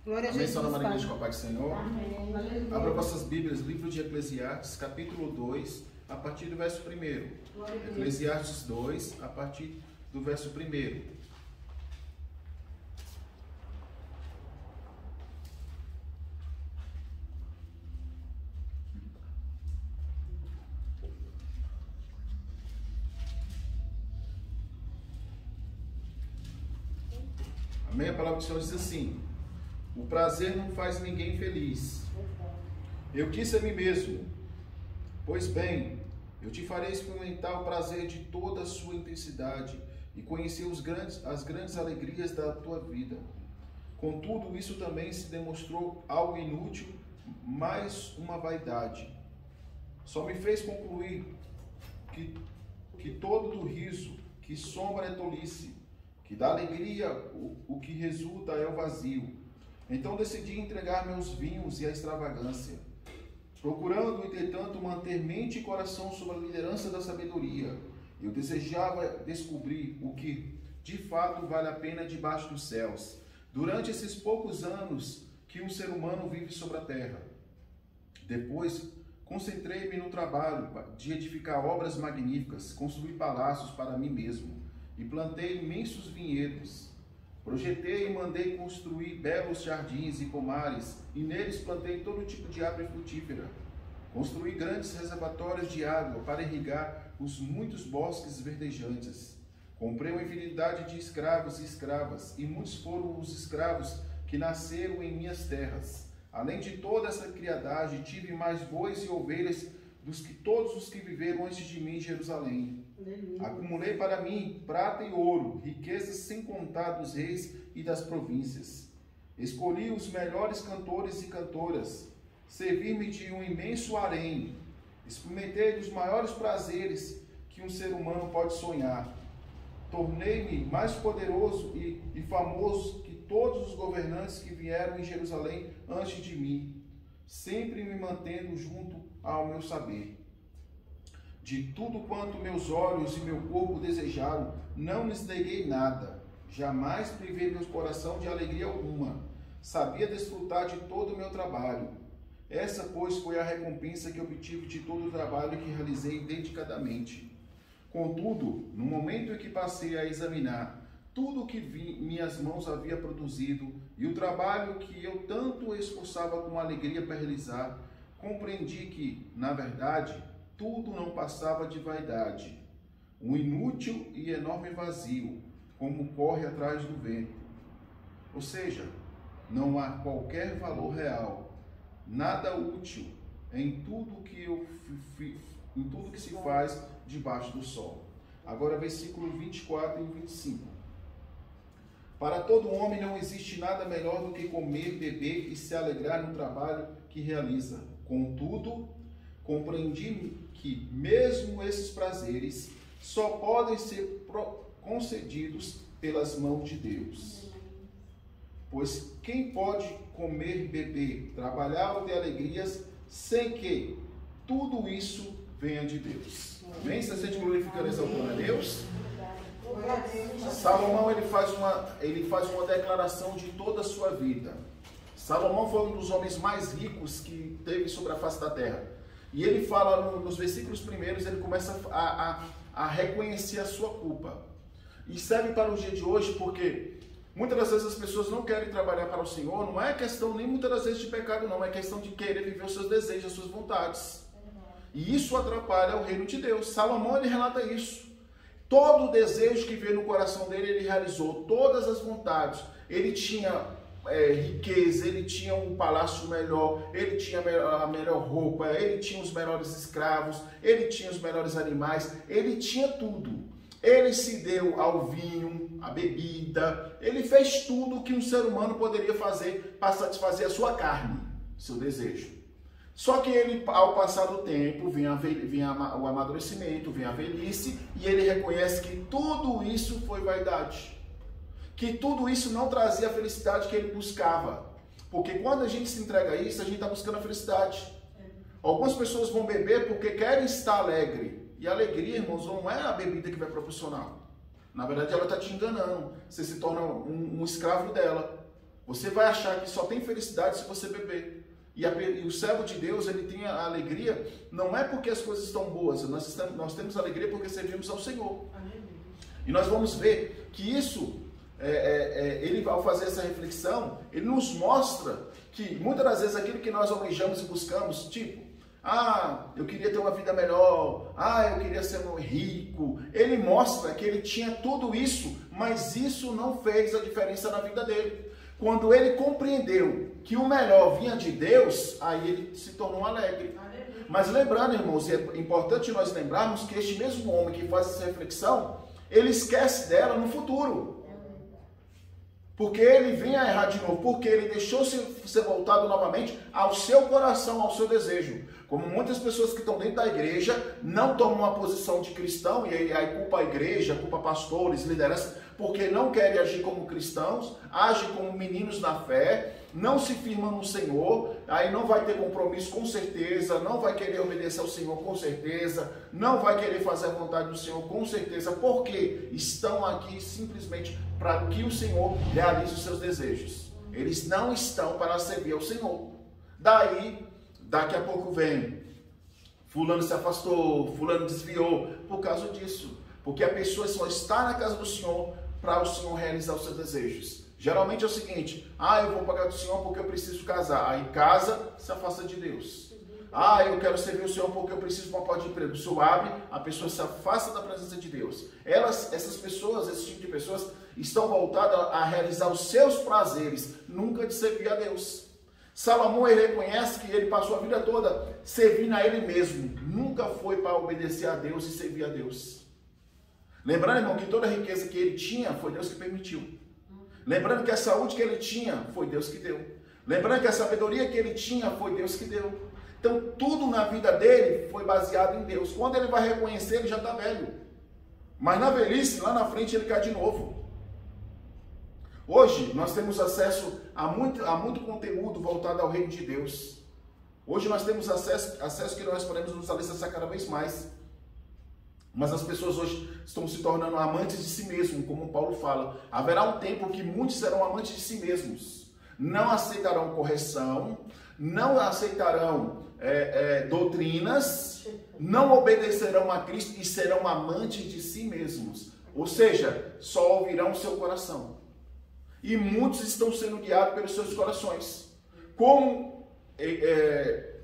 Glória a Jesus. Amém, Santa Maria, com a paz do Senhor. Amém. Abra vossas Bíblias, livro de Eclesiastes, capítulo 2, a partir do verso 1. Eclesiastes 2, a partir do verso 1. Amém? A palavra do Senhor diz assim: o prazer não faz ninguém feliz. Eu quis a mim mesmo. Pois bem, eu te farei experimentar o prazer de toda a sua intensidade e conhecer as grandes alegrias da tua vida. Contudo, isso também se demonstrou algo inútil, mais uma vaidade. Só me fez concluir que todo do riso, que sombra é tolice, que da alegria o que resulta é o vazio. Então decidi entregar meus vinhos e a extravagância, procurando, entretanto, manter mente e coração sob a liderança da sabedoria. Eu desejava descobrir o que, de fato, vale a pena debaixo dos céus, durante esses poucos anos que um ser humano vive sobre a terra. Depois, concentrei-me no trabalho de edificar obras magníficas, construir palácios para mim mesmo, e plantei imensos vinhedos. Projetei e mandei construir belos jardins e pomares, e neles plantei todo tipo de árvore frutífera. Construí grandes reservatórios de água para irrigar os muitos bosques verdejantes. Comprei uma infinidade de escravos e escravas, e muitos foram os escravos que nasceram em minhas terras. Além de toda essa criadagem, tive mais bois e ovelhas dos que todos os que viveram antes de mim em Jerusalém. Acumulei para mim prata e ouro, riquezas sem contar dos reis e das províncias. Escolhi os melhores cantores e cantoras, servi-me de um imenso harém, experimentei dos maiores prazeres que um ser humano pode sonhar. Tornei-me mais poderoso e famoso que todos os governantes que vieram em Jerusalém antes de mim, sempre me mantendo junto ao meu saber. De tudo quanto meus olhos e meu corpo desejaram, não lhes neguei nada. Jamais privei meu coração de alegria alguma. Sabia desfrutar de todo o meu trabalho. Essa, pois, foi a recompensa que obtive de todo o trabalho que realizei dedicadamente. Contudo, no momento em que passei a examinar tudo o que minhas mãos havia produzido e o trabalho que eu tanto esforçava com alegria para realizar, compreendi que, na verdade, tudo não passava de vaidade, um inútil e enorme vazio, como corre atrás do vento. Ou seja, não há qualquer valor real, nada útil em tudo que se faz debaixo do sol. Agora versículo 24 e 25. Para todo homem não existe nada melhor do que comer, beber e se alegrar no trabalho que realiza. Contudo, compreendi que mesmo esses prazeres só podem ser concedidos pelas mãos de Deus. Pois quem pode comer, beber, trabalhar ou ter alegrias sem que tudo isso venha de Deus? Amém? Você sente glorificando e exaltando a Deus? Salomão ele faz uma declaração de toda a sua vida. Salomão foi um dos homens mais ricos que teve sobre a face da terra. E ele fala nos versículos primeiros, ele começa a reconhecer a sua culpa. E serve para o dia de hoje porque muitas das vezes as pessoas não querem trabalhar para o Senhor. Não é questão nem muitas das vezes de pecado, não. É questão de querer viver os seus desejos, as suas vontades. E isso atrapalha o reino de Deus. Salomão ele relata isso. Todo o desejo que veio no coração dele, ele realizou. Todas as vontades. Ele tinha riqueza, ele tinha um palácio melhor, ele tinha a melhor roupa, ele tinha os melhores escravos, ele tinha os melhores animais, ele tinha tudo. Ele se deu ao vinho, à bebida, ele fez tudo o que um ser humano poderia fazer para satisfazer a sua carne, seu desejo. Só que ele, ao passar do tempo, vinha o amadurecimento, vinha a velhice, e ele reconhece que tudo isso foi vaidade. Que tudo isso não trazia a felicidade que ele buscava. Porque quando a gente se entrega a isso, a gente está buscando a felicidade. Algumas pessoas vão beber porque querem estar alegre. E a alegria, irmãos, não é a bebida que vai proporcionar. Na verdade, ela está te enganando. Você se torna um escravo dela. Você vai achar que só tem felicidade se você beber. E o servo de Deus, ele tem a alegria, não é porque as coisas estão boas. Nós temos alegria porque servimos ao Senhor. E nós vamos ver que isso... ele, ao fazer essa reflexão, ele nos mostra que muitas das vezes aquilo que nós almejamos e buscamos, tipo, eu queria ter uma vida melhor, eu queria ser rico, ele mostra que ele tinha tudo isso, mas isso não fez a diferença na vida dele. Quando ele compreendeu que o melhor vinha de Deus, aí ele se tornou alegre. Mas lembrando, irmãos, é importante nós lembrarmos que este mesmo homem que faz essa reflexão, ele esquece dela no futuro. Porque ele vem a errar de novo, porque ele deixou ser voltado novamente ao seu coração, ao seu desejo. Como muitas pessoas que estão dentro da igreja não tomam uma posição de cristão, e aí culpa a igreja, culpa pastores, lideranças, porque não querem agir como cristãos, agem como meninos na fé, não se firmam no Senhor, aí não vai ter compromisso com certeza, não vai querer obedecer ao Senhor com certeza, não vai querer fazer a vontade do Senhor com certeza, porque estão aqui simplesmente para que o Senhor realize os seus desejos. Eles não estão para servir ao Senhor. Daí, daqui a pouco vem, fulano se afastou, fulano desviou, por causa disso. Porque a pessoa só está na casa do Senhor para o Senhor realizar os seus desejos. Geralmente é o seguinte, eu vou pagar do Senhor porque eu preciso casar. Aí casa, se afasta de Deus. Eu quero servir o Senhor porque eu preciso de uma porta de emprego. O Senhor abre, a pessoa se afasta da presença de Deus. Essas pessoas, esse tipo de pessoas, estão voltadas a realizar os seus prazeres, nunca de servir a Deus. Salomão, ele reconhece que ele passou a vida toda servindo a ele mesmo. Nunca foi para obedecer a Deus e servir a Deus. Lembrando, irmão, que toda a riqueza que ele tinha foi Deus que permitiu. Lembrando que a saúde que ele tinha foi Deus que deu. Lembrando que a sabedoria que ele tinha foi Deus que deu. Então, tudo na vida dele foi baseado em Deus. Quando ele vai reconhecer, ele já está velho. Mas na velhice, lá na frente, ele cai de novo. Hoje, nós temos acesso a muito conteúdo voltado ao reino de Deus. Hoje, nós temos acesso que nós podemos nos alicerçar cada vez mais. Mas as pessoas hoje estão se tornando amantes de si mesmos, como Paulo fala. Haverá um tempo que muitos serão amantes de si mesmos. Não aceitarão correção, não aceitarão doutrinas, não obedecerão a Cristo e serão amantes de si mesmos. Ou seja, só ouvirão o seu coração. E muitos estão sendo guiados pelos seus corações. Como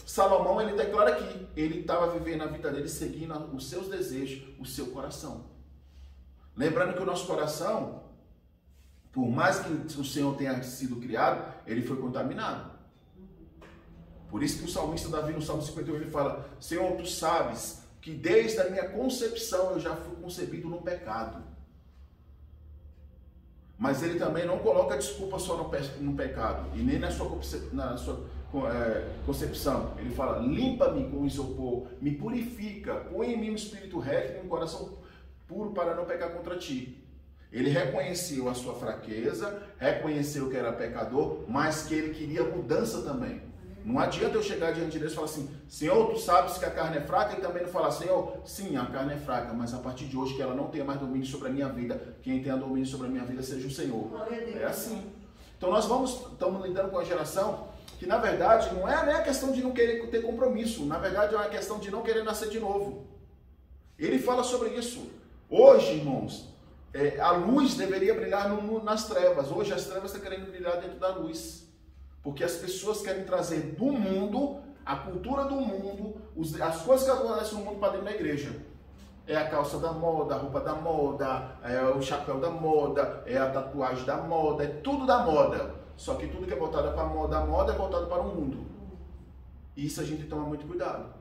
Salomão, ele declara aqui, ele estava vivendo a vida dele seguindo os seus desejos, o seu coração. Lembrando que o nosso coração, por mais que o Senhor tenha sido criado, ele foi contaminado. Por isso que o salmista Davi, no Salmo 51, ele fala: Senhor, tu sabes que desde a minha concepção eu já fui concebido no pecado. Mas ele também não coloca desculpa só no pecado, e nem na sua concepção. Ele fala: limpa-me com isopor, me purifica, põe em mim um espírito reto e um coração puro para não pecar contra ti. Ele reconheceu a sua fraqueza, reconheceu que era pecador, mas que ele queria mudança também. Não adianta eu chegar diante de Deus e falar assim: Senhor, tu sabes que a carne é fraca, e também não falar: Senhor, sim, a carne é fraca, mas a partir de hoje que ela não tenha mais domínio sobre a minha vida, quem tenha domínio sobre a minha vida seja o Senhor. É assim. Então nós estamos lidando com a geração que, na verdade, não é nem a questão de não querer ter compromisso, na verdade é uma questão de não querer nascer de novo. Ele fala sobre isso. Hoje, irmãos, a luz deveria brilhar nas trevas. Hoje as trevas estão querendo brilhar dentro da luz. Porque as pessoas querem trazer do mundo, a cultura do mundo, as coisas que acontecem no mundo para dentro da igreja. É a calça da moda, a roupa da moda, é o chapéu da moda, é a tatuagem da moda, é tudo da moda. Só que tudo que é voltado para a moda é voltado para o mundo. E isso a gente toma muito cuidado.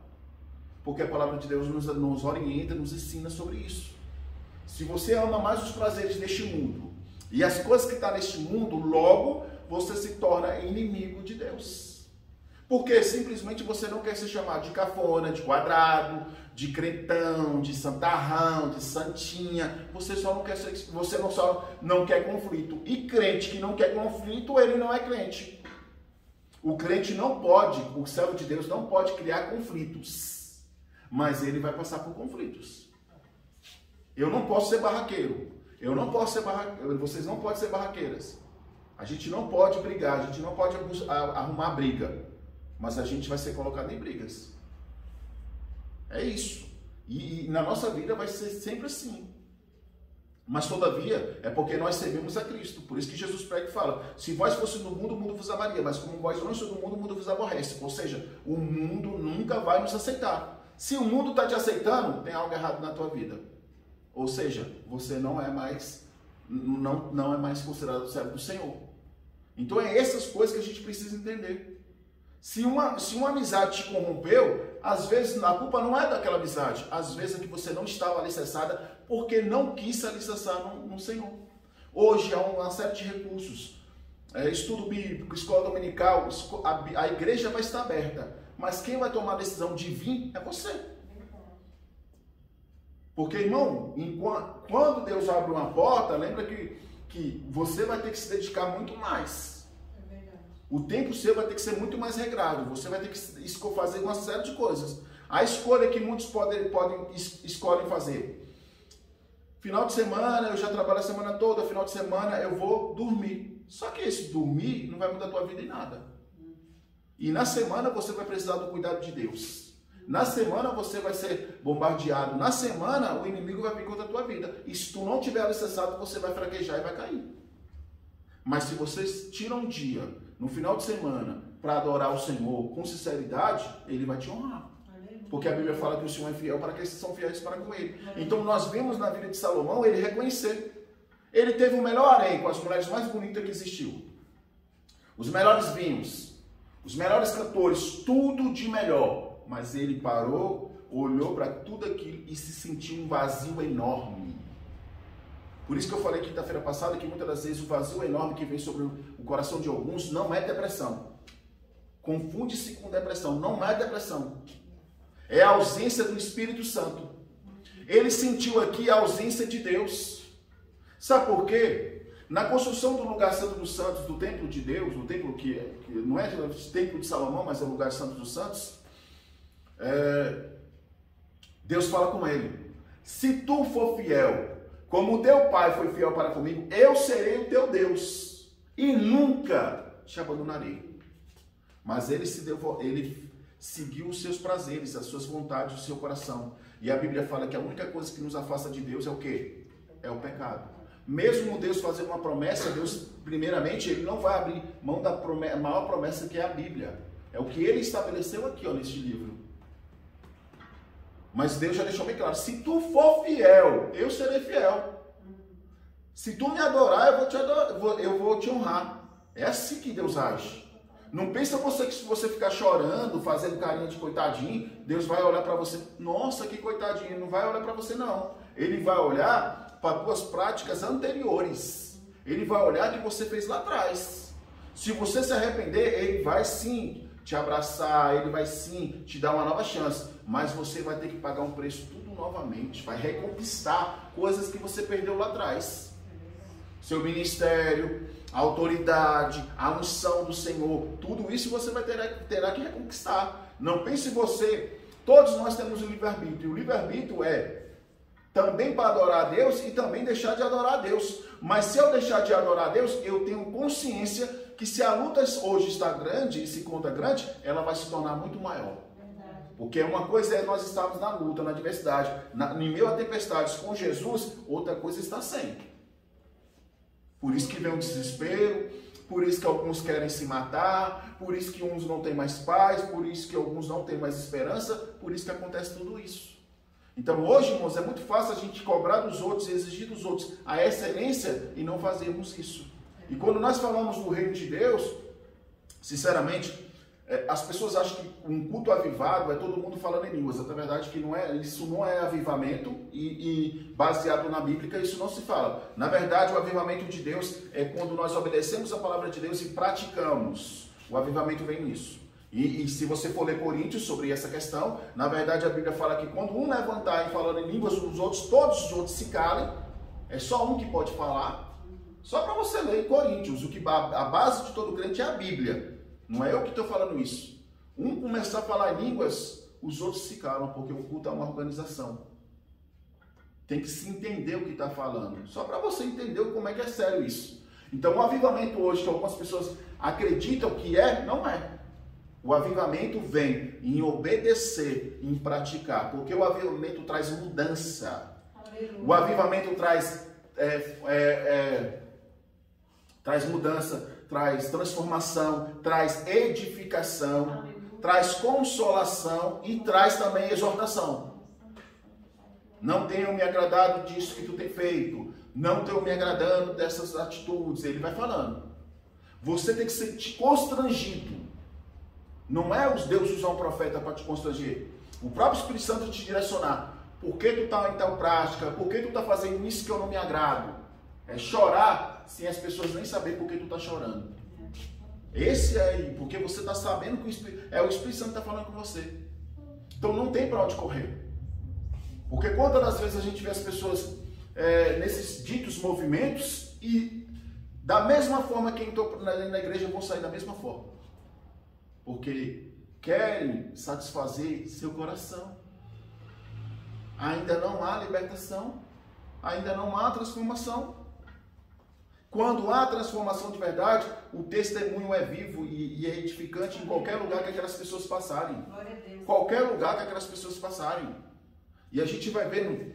Porque a palavra de Deus nos orienta, nos ensina sobre isso. Se você ama mais os prazeres deste mundo e as coisas que estão neste mundo, logo você se torna inimigo de Deus. Porque simplesmente você não quer ser chamado de cafona, de quadrado, de crentão, de santarrão, de santinha. Você só não quer conflito. E crente que não quer conflito, ele não é crente. O crente não pode, o servo de Deus não pode criar conflitos. Mas ele vai passar por conflitos. Eu não posso ser barraqueiro. Vocês não podem ser barraqueiras. A gente não pode brigar, a gente não pode arrumar briga, mas a gente vai ser colocado em brigas. É isso. E na nossa vida vai ser sempre assim. Mas todavia, é porque nós servimos a Cristo. Por isso que Jesus prega e fala: se vós fosse do mundo, o mundo vos amaria, mas como vós não sois do mundo, o mundo vos aborrece. Ou seja, o mundo nunca vai nos aceitar. Se o mundo está te aceitando, tem algo errado na tua vida. Ou seja, você não é mais considerado servo do Senhor. Então é essas coisas que a gente precisa entender. Se uma amizade te corrompeu, às vezes a culpa não é daquela amizade. Às vezes é que você não estava alicerçada porque não quis se alicerçar no Senhor. Hoje há uma série de recursos. Estudo bíblico, escola dominical, a igreja vai estar aberta. Mas quem vai tomar a decisão de vir é você. Porque, irmão, quando Deus abre uma porta, lembra que você vai ter que se dedicar muito mais. É verdade. O tempo seu vai ter que ser muito mais regrado. Você vai ter que fazer uma série de coisas. A escolha que muitos escolhem fazer. Final de semana, eu já trabalho a semana toda. Final de semana, eu vou dormir. Só que esse dormir não vai mudar a tua vida em nada. E na semana, você vai precisar do cuidado de Deus. Na semana você vai ser bombardeado. Na semana o inimigo vai vir contra a tua vida. E se tu não tiver alicerçado, você vai fraquejar e vai cair. Mas se vocês tiram um dia, no final de semana, para adorar o Senhor com sinceridade, Ele vai te honrar. Porque a Bíblia fala que o Senhor é fiel para aqueles que são fiéis para com Ele. Então nós vemos na vida de Salomão ele reconhecer. Ele teve o melhor harém com as mulheres mais bonitas que existiu. Os melhores vinhos, os melhores cantores, tudo de melhor. Mas ele parou, olhou para tudo aquilo e se sentiu um vazio enorme. Por isso que eu falei quinta-feira passada que muitas das vezes o vazio enorme que vem sobre o coração de alguns não é depressão. Confunde-se com depressão, não é depressão. É a ausência do Espírito Santo. Ele sentiu aqui a ausência de Deus. Sabe por quê? Na construção do lugar santo dos santos, do templo de Deus, do templo que não é o templo de Salomão, mas é o lugar santo dos santos, Deus fala com ele: se tu for fiel, como o teu pai foi fiel para comigo, eu serei o teu Deus e nunca te abandonarei. Mas ele seguiu os seus prazeres, as suas vontades, o seu coração. E a Bíblia fala que a única coisa que nos afasta de Deus é o quê? É o pecado. Mesmo Deus fazer uma promessa, Deus, primeiramente, Ele não vai abrir mão da maior promessa, que é a Bíblia. É o que Ele estabeleceu aqui, neste livro. Mas Deus já deixou bem claro: se tu for fiel, eu serei fiel. Se tu me adorar, eu vou te honrar. É assim que Deus age. Não pensa você que se você ficar chorando, fazendo carinha de coitadinho, Deus vai olhar para você, nossa, que coitadinho. Ele não vai olhar para você, não. Ele vai olhar para tuas práticas anteriores. Ele vai olhar o que você fez lá atrás. Se você se arrepender, ele vai sim te abraçar, ele vai sim te dar uma nova chance. Mas você vai ter que pagar um preço tudo novamente. Vai reconquistar coisas que você perdeu lá atrás. Seu ministério, a autoridade, a unção do Senhor, tudo isso você vai terá que reconquistar. Não pense você, todos nós temos o livre-arbítrio. O livre-arbítrio é também para adorar a Deus e também deixar de adorar a Deus. Mas se eu deixar de adorar a Deus, eu tenho consciência que se a luta hoje está grande e se conta grande, ela vai se tornar muito maior. Porque uma coisa é nós estarmos na luta, na adversidade, em meio a tempestades com Jesus, outra coisa está sem. Por isso que vem o desespero, por isso que alguns querem se matar, por isso que uns não têm mais paz, por isso que alguns não têm mais esperança, por isso que acontece tudo isso. Então hoje, irmãos, é muito fácil a gente cobrar dos outros e exigir dos outros a excelência e não fazermos isso. E quando nós falamos do reino de Deus, sinceramente, as pessoas acham que um culto avivado é todo mundo falando em línguas. Na verdade, que não é, isso não é avivamento e baseado na Bíblia, isso não se fala. Na verdade, o avivamento de Deus é quando nós obedecemos a palavra de Deus e praticamos. O avivamento vem nisso. E se você for ler Coríntios sobre essa questão, na verdade a Bíblia fala que quando um levantar e falando em línguas, os outros, todos os outros se calem. É só um que pode falar. Só para você ler em Coríntios, a base de todo crente é a Bíblia. Não é eu que estou falando isso. Um começar a falar em línguas, os outros se calam, porque o culto é uma organização. Tem que se entender o que está falando. Só para você entender como é que é sério isso. Então o avivamento hoje, que algumas pessoas acreditam que é, não é. O avivamento vem em obedecer, em praticar. Porque o avivamento traz mudança. O avivamento traz mudança, traz transformação, traz edificação, traz consolação e traz também exortação. Não tenho me agradado disso que tu tem feito, não tenho me agradando dessas atitudes. Ele vai falando. Você tem que ser constrangido. Não é os Deus usar um profeta para te constranger. O próprio Espírito Santo te direcionar. Por que tu está em tal prática? Por que tu está fazendo isso que eu não me agrado? É chorar sem as pessoas nem saber por que tu está chorando. Esse aí, porque você está sabendo que o Espírito Santo está falando com você. Então não tem para onde correr. Porque quantas das vezes a gente vê as pessoas nesses ditos movimentos e da mesma forma que entrou na igreja vão sair da mesma forma. Porque querem satisfazer seu coração. Ainda não há libertação. Ainda não há transformação. Quando há transformação de verdade, o testemunho é vivo e é edificante em qualquer lugar que aquelas pessoas passarem. Qualquer lugar que aquelas pessoas passarem. E a gente vai vendo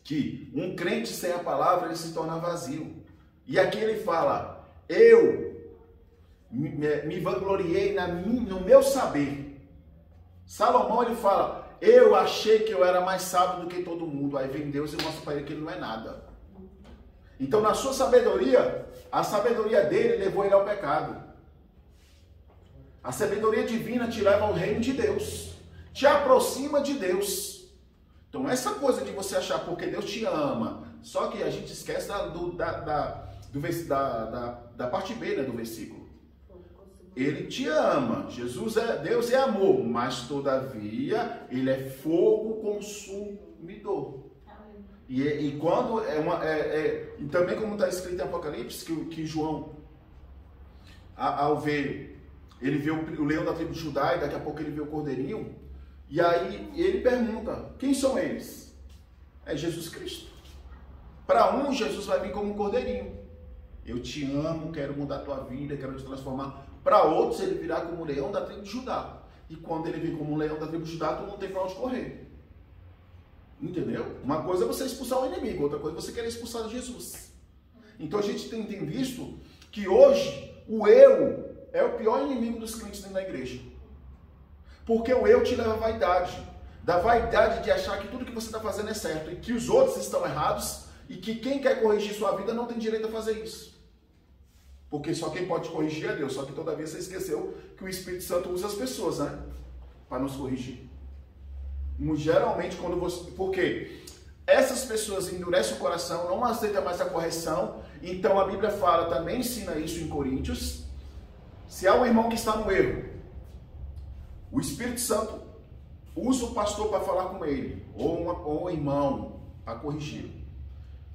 que um crente sem a palavra, ele se torna vazio. E aqui ele fala, eu me vangloriei no meu saber. Salomão, ele fala, eu achei que eu era mais sábio do que todo mundo. Aí vem Deus e mostra para ele que ele não é nada. Então, na sua sabedoria, a sabedoria dele levou ele ao pecado. A sabedoria divina te leva ao reino de Deus. Te aproxima de Deus. Então, essa coisa de você achar porque Deus te ama, só que a gente esquece da parte B, né, do versículo. Ele te ama. Deus é amor, mas todavia ele é fogo consumidor. E quando também como está escrito em Apocalipse, que João, ao ver, ele vê o leão da tribo de Judá e daqui a pouco ele vê o cordeirinho, e aí ele pergunta, quem são eles? É Jesus Cristo. Para um, Jesus vai vir como um cordeirinho. Eu te amo, quero mudar a tua vida, quero te transformar. Para outros, ele virá como o leão da tribo de Judá. E quando ele vem como um leão da tribo de Judá, tu não tem para onde correr. Entendeu? Uma coisa é você expulsar o inimigo, outra coisa é você querer expulsar Jesus. Então a gente tem visto que hoje o eu é o pior inimigo dos crentes dentro da igreja. Porque o eu te leva à vaidade. Da vaidade de achar que tudo que você está fazendo é certo e que os outros estão errados e que quem quer corrigir sua vida não tem direito a fazer isso. Porque só quem pode corrigir é Deus. Só que todavia você esqueceu que o Espírito Santo usa as pessoas, né? Para nos corrigir. Geralmente quando você... Por quê? Essas pessoas endurecem o coração, não aceitam mais a correção. Então a Bíblia fala, também ensina isso em Coríntios. Se há um irmão que está no erro, o Espírito Santo usa o pastor para falar com ele, ou um irmão para corrigir.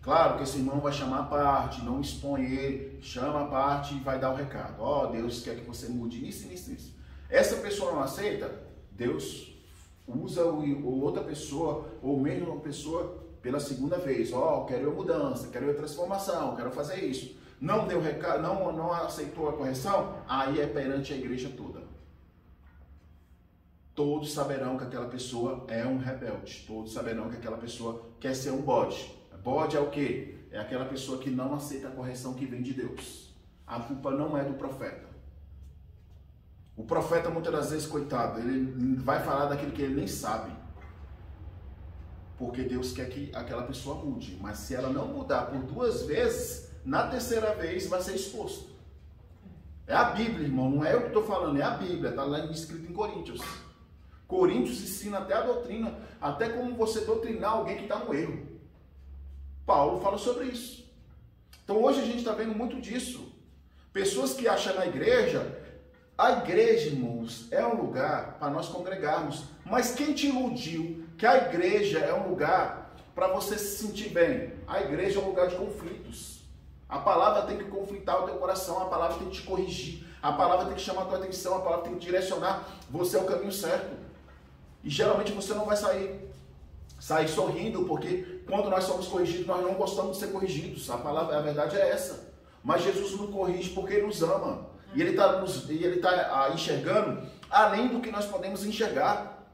Claro que esse irmão vai chamar a parte, não expõe ele, chama a parte e vai dar o recado. Ó, Deus quer que você mude isso, isso, isso. Essa pessoa não aceita, Deus usa outra pessoa, ou mesmo uma pessoa pela segunda vez. Ó, quero eu mudança, quero eu transformação, quero fazer isso. Não deu recado, não aceitou a correção, aí é perante a igreja toda. Todos saberão que aquela pessoa é um rebelde. Todos saberão que aquela pessoa quer ser um bode. Bode é o quê? É aquela pessoa que não aceita a correção que vem de Deus. A culpa não é do profeta. O profeta, muitas das vezes, coitado, ele vai falar daquilo que ele nem sabe. Porque Deus quer que aquela pessoa mude. Mas se ela não mudar por 2 vezes, na terceira vez vai ser exposto. É a Bíblia, irmão. Não é eu que estou falando, é a Bíblia. Está lá escrito em Coríntios. Coríntios ensina até a doutrina, até como você doutrinar alguém que está no erro. Paulo fala sobre isso. Então hoje a gente está vendo muito disso. Pessoas que acham a igreja, irmãos, é um lugar para nós congregarmos. Mas quem te iludiu que a igreja é um lugar para você se sentir bem? A igreja é um lugar de conflitos. A palavra tem que conflitar o teu coração, a palavra tem que te corrigir, a palavra tem que chamar a tua atenção, a palavra tem que direcionar você ao caminho certo. E geralmente você não vai sair sorrindo, porque quando nós somos corrigidos, nós não gostamos de ser corrigidos. A verdade é essa. Mas Jesus nos corrige porque Ele nos ama. E Ele está enxergando além do que nós podemos enxergar.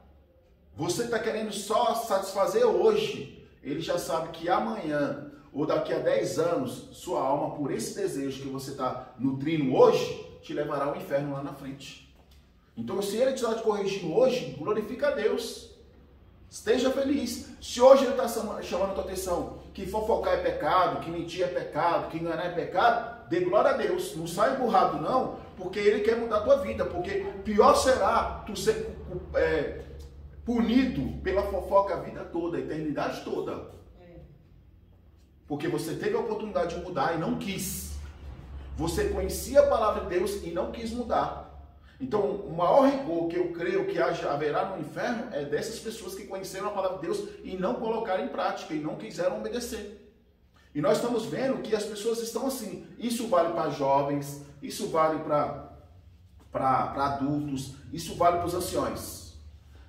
Você está querendo só satisfazer hoje. Ele já sabe que amanhã, ou daqui a 10 anos, sua alma, por esse desejo que você está nutrindo hoje, te levará ao inferno lá na frente. Então, se Ele está te corrigindo hoje, glorifica a Deus. Esteja feliz. Se hoje Ele está chamando a tua atenção que fofocar é pecado, que mentir é pecado, que enganar é pecado, dê glória a Deus. Não sai emburrado não, porque Ele quer mudar a tua vida. Porque pior será tu ser punido pela fofoca a vida toda, a eternidade toda. Porque você teve a oportunidade de mudar e não quis. Você conhecia a palavra de Deus e não quis mudar. Então, o maior rigor que eu creio que haverá no inferno é dessas pessoas que conheceram a palavra de Deus e não colocaram em prática e não quiseram obedecer. E nós estamos vendo que as pessoas estão assim. Isso vale para jovens, isso vale para adultos, isso vale para os anciões.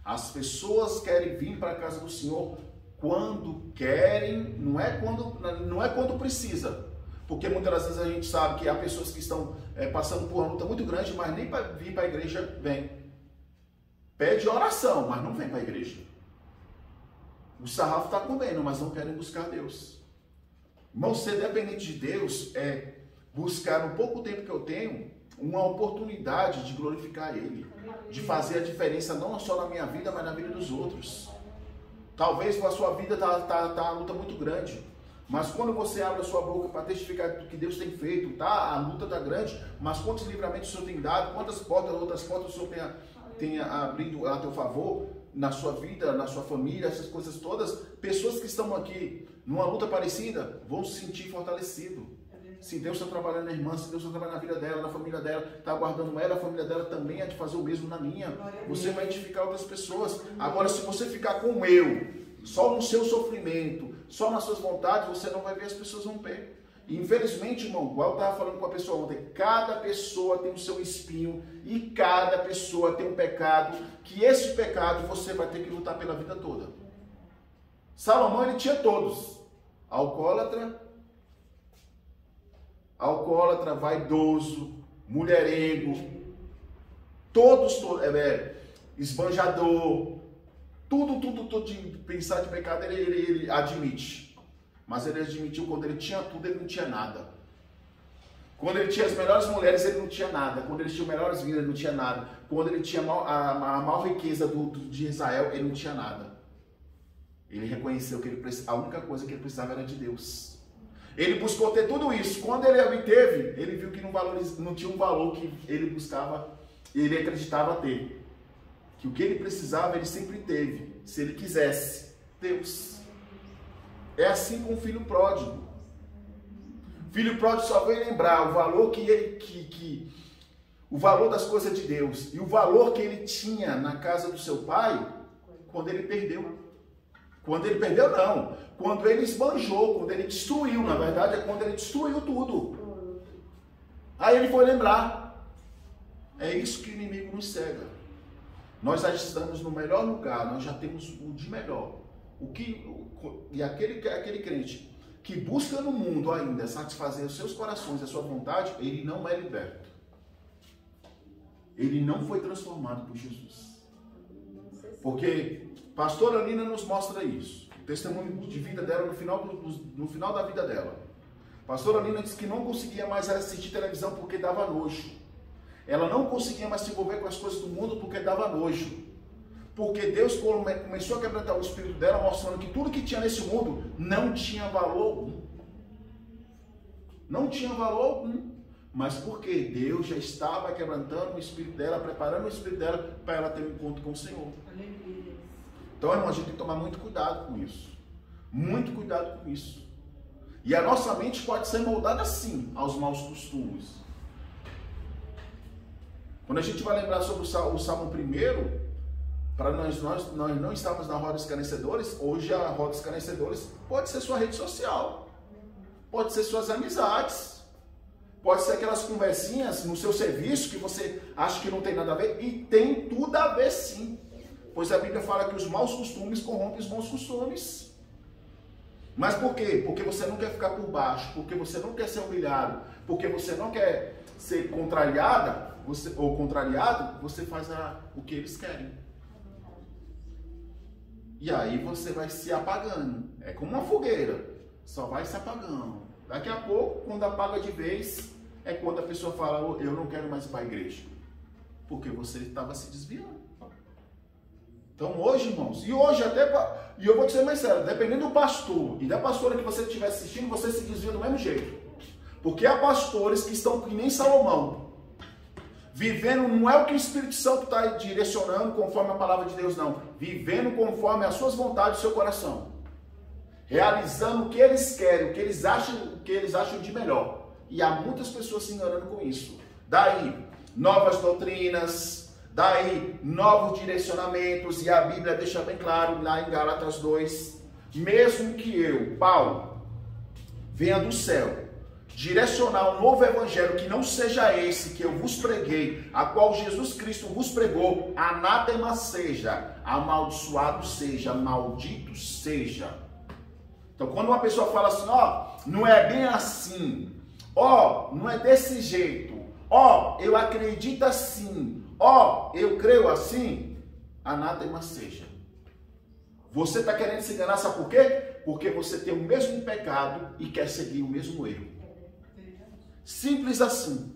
As pessoas querem vir para a casa do Senhor quando querem, não é quando precisa. Porque muitas das vezes a gente sabe que há pessoas que estão passando por uma luta muito grande, mas nem para vir para a igreja vem. Pede oração, mas não vem para a igreja. O sarrafo está comendo, mas não querem buscar Deus. Irmão, ser dependente de Deus é buscar no pouco tempo que eu tenho uma oportunidade de glorificar Ele. De fazer a diferença não só na minha vida, mas na vida dos outros. Talvez a sua vida tá uma luta muito grande. Mas quando você abre a sua boca para testificar do que Deus tem feito, tá? A luta está grande, mas quantos livramentos o Senhor tem dado, quantas outras portas o Senhor tem abrido a teu favor, na sua vida, na sua família, essas coisas todas. Pessoas que estão aqui numa luta parecida vão se sentir fortalecidos. Se Deus está trabalhando na irmã, se Deus está trabalhando na vida dela, na família dela, está guardando ela, a família dela também é de fazer o mesmo na minha. Você vai edificar outras pessoas. Agora, se você ficar como eu, só no seu sofrimento, só nas suas vontades, você não vai ver as pessoas romper. E infelizmente, irmão, igual eu estava falando com a pessoa ontem, cada pessoa tem o seu espinho e cada pessoa tem um pecado, que esse pecado você vai ter que lutar pela vida toda. Salomão, ele tinha todos. Alcoólatra, vaidoso, mulherengo, esbanjador, tudo de pensar de pecado ele admite. Mas ele admitiu quando ele tinha tudo, ele não tinha nada. Quando ele tinha as melhores mulheres, ele não tinha nada. Quando ele tinha as melhores vidas, ele não tinha nada. Quando ele tinha a maior riqueza de Israel, ele não tinha nada. Ele reconheceu que a única coisa que ele precisava era de Deus. Ele buscou ter tudo isso. Quando ele obteve, ele viu que não tinha um valor que ele buscava, ele acreditava ter. Que o que ele precisava, ele sempre teve. Se ele quisesse. Deus. É assim com o filho pródigo. O filho pródigo só veio lembrar o valor o valor das coisas de Deus e o valor que ele tinha na casa do seu pai quando ele perdeu. Quando ele perdeu, não. Quando ele esbanjou, quando ele destruiu. Na verdade, é quando ele destruiu tudo. Aí ele foi lembrar. É isso que o inimigo nos cega. Nós já estamos no melhor lugar, nós já temos o de melhor. E aquele crente que busca no mundo ainda satisfazer os seus corações, a sua vontade, ele não é liberto. Ele não foi transformado por Jesus. Porque pastora Nina nos mostra isso. O testemunho de vida dela no final da vida dela. Pastora Nina disse que não conseguia mais assistir televisão porque dava nojo. Ela não conseguia mais se envolver com as coisas do mundo porque dava nojo. Porque Deus começou a quebrantar o espírito dela, mostrando que tudo que tinha nesse mundo não tinha valor algum. Não tinha valor algum. Mas porque Deus já estava quebrantando o espírito dela, preparando o espírito dela para ela ter um encontro com o Senhor. Então, irmão, a gente tem que tomar muito cuidado com isso. Muito cuidado com isso. E a nossa mente pode ser moldada sim aos maus costumes. Quando a gente vai lembrar sobre o Salmo 1, para nós não estarmos na roda dos escarnecedores, hoje a roda dos escarnecedores pode ser sua rede social, pode ser suas amizades, pode ser aquelas conversinhas no seu serviço que você acha que não tem nada a ver, e tem tudo a ver sim. Pois a Bíblia fala que os maus costumes corrompem os bons costumes. Mas por quê? Porque você não quer ficar por baixo, porque você não quer ser humilhado, porque você não quer ser contrariada, ou contrariado, você faz o que eles querem. E aí você vai se apagando. É como uma fogueira, só vai se apagando. Daqui a pouco, quando apaga de vez, é quando a pessoa fala, eu não quero mais ir para a igreja. Porque você estava se desviando. Então hoje, irmãos, e eu vou dizer mais sério, dependendo do pastor e da pastora que você estiver assistindo, você se desvia do mesmo jeito. Porque há pastores que estão que nem Salomão, vivendo, não é o que o Espírito Santo está direcionando conforme a palavra de Deus, não. Vivendo conforme as suas vontades do seu coração. Realizando o que eles querem, o que eles acham de melhor. E há muitas pessoas se enganando com isso. Daí, novas doutrinas, daí, novos direcionamentos. E a Bíblia deixa bem claro, lá em Gálatas 2, mesmo que eu, Paulo, venha do céu, direcionar um novo evangelho que não seja esse que eu vos preguei, a qual Jesus Cristo vos pregou, anátema seja, amaldiçoado seja, maldito seja. Então, quando uma pessoa fala assim, não é bem assim, não é desse jeito, eu acredito assim, eu creio assim, anátema seja. Você está querendo se enganar, sabe por quê? Porque você tem o mesmo pecado e quer seguir o mesmo erro. Simples assim.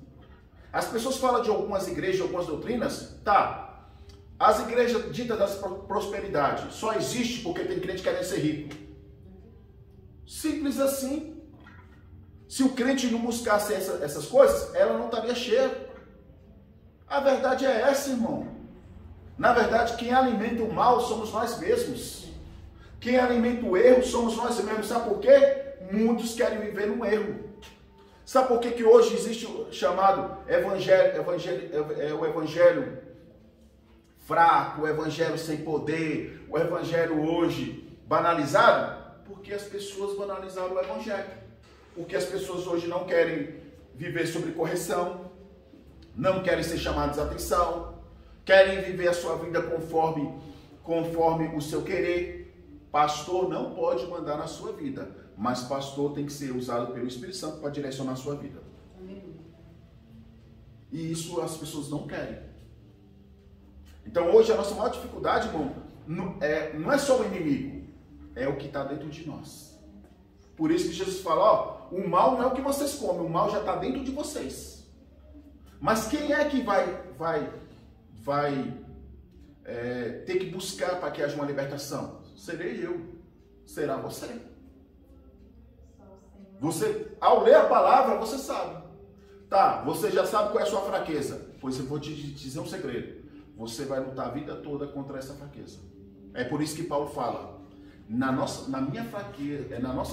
As pessoas falam de algumas igrejas, algumas doutrinas, tá. As igrejas ditas da prosperidade só existem porque tem crente querendo ser rico. Simples assim. Se o crente não buscasse essas coisas, ela não estaria cheia. A verdade é essa, irmão. Na verdade, quem alimenta o mal somos nós mesmos. Quem alimenta o erro somos nós mesmos. Sabe por quê? Muitos querem viver no erro. Sabe por que hoje existe o chamado o evangelho fraco, o evangelho sem poder, o evangelho hoje banalizado? Porque as pessoas banalizaram o evangelho. Porque as pessoas hoje não querem viver sobre correção, não querem ser chamados a atenção, querem viver a sua vida conforme o seu querer. Pastor não pode mandar na sua vida, mas pastor tem que ser usado pelo Espírito Santo para direcionar a sua vida. E isso as pessoas não querem. Então hoje a nossa maior dificuldade, irmão, não é só o inimigo, é o que está dentro de nós. Por isso que Jesus fala, o mal não é o que vocês comem, o mal já está dentro de vocês. Mas quem é que vai ter que buscar para que haja uma libertação? Serei eu. Será você. Você, ao ler a palavra, você sabe. Tá, você já sabe qual é a sua fraqueza. Pois eu vou te dizer um segredo. Você vai lutar a vida toda contra essa fraqueza. É por isso que Paulo fala, na nossa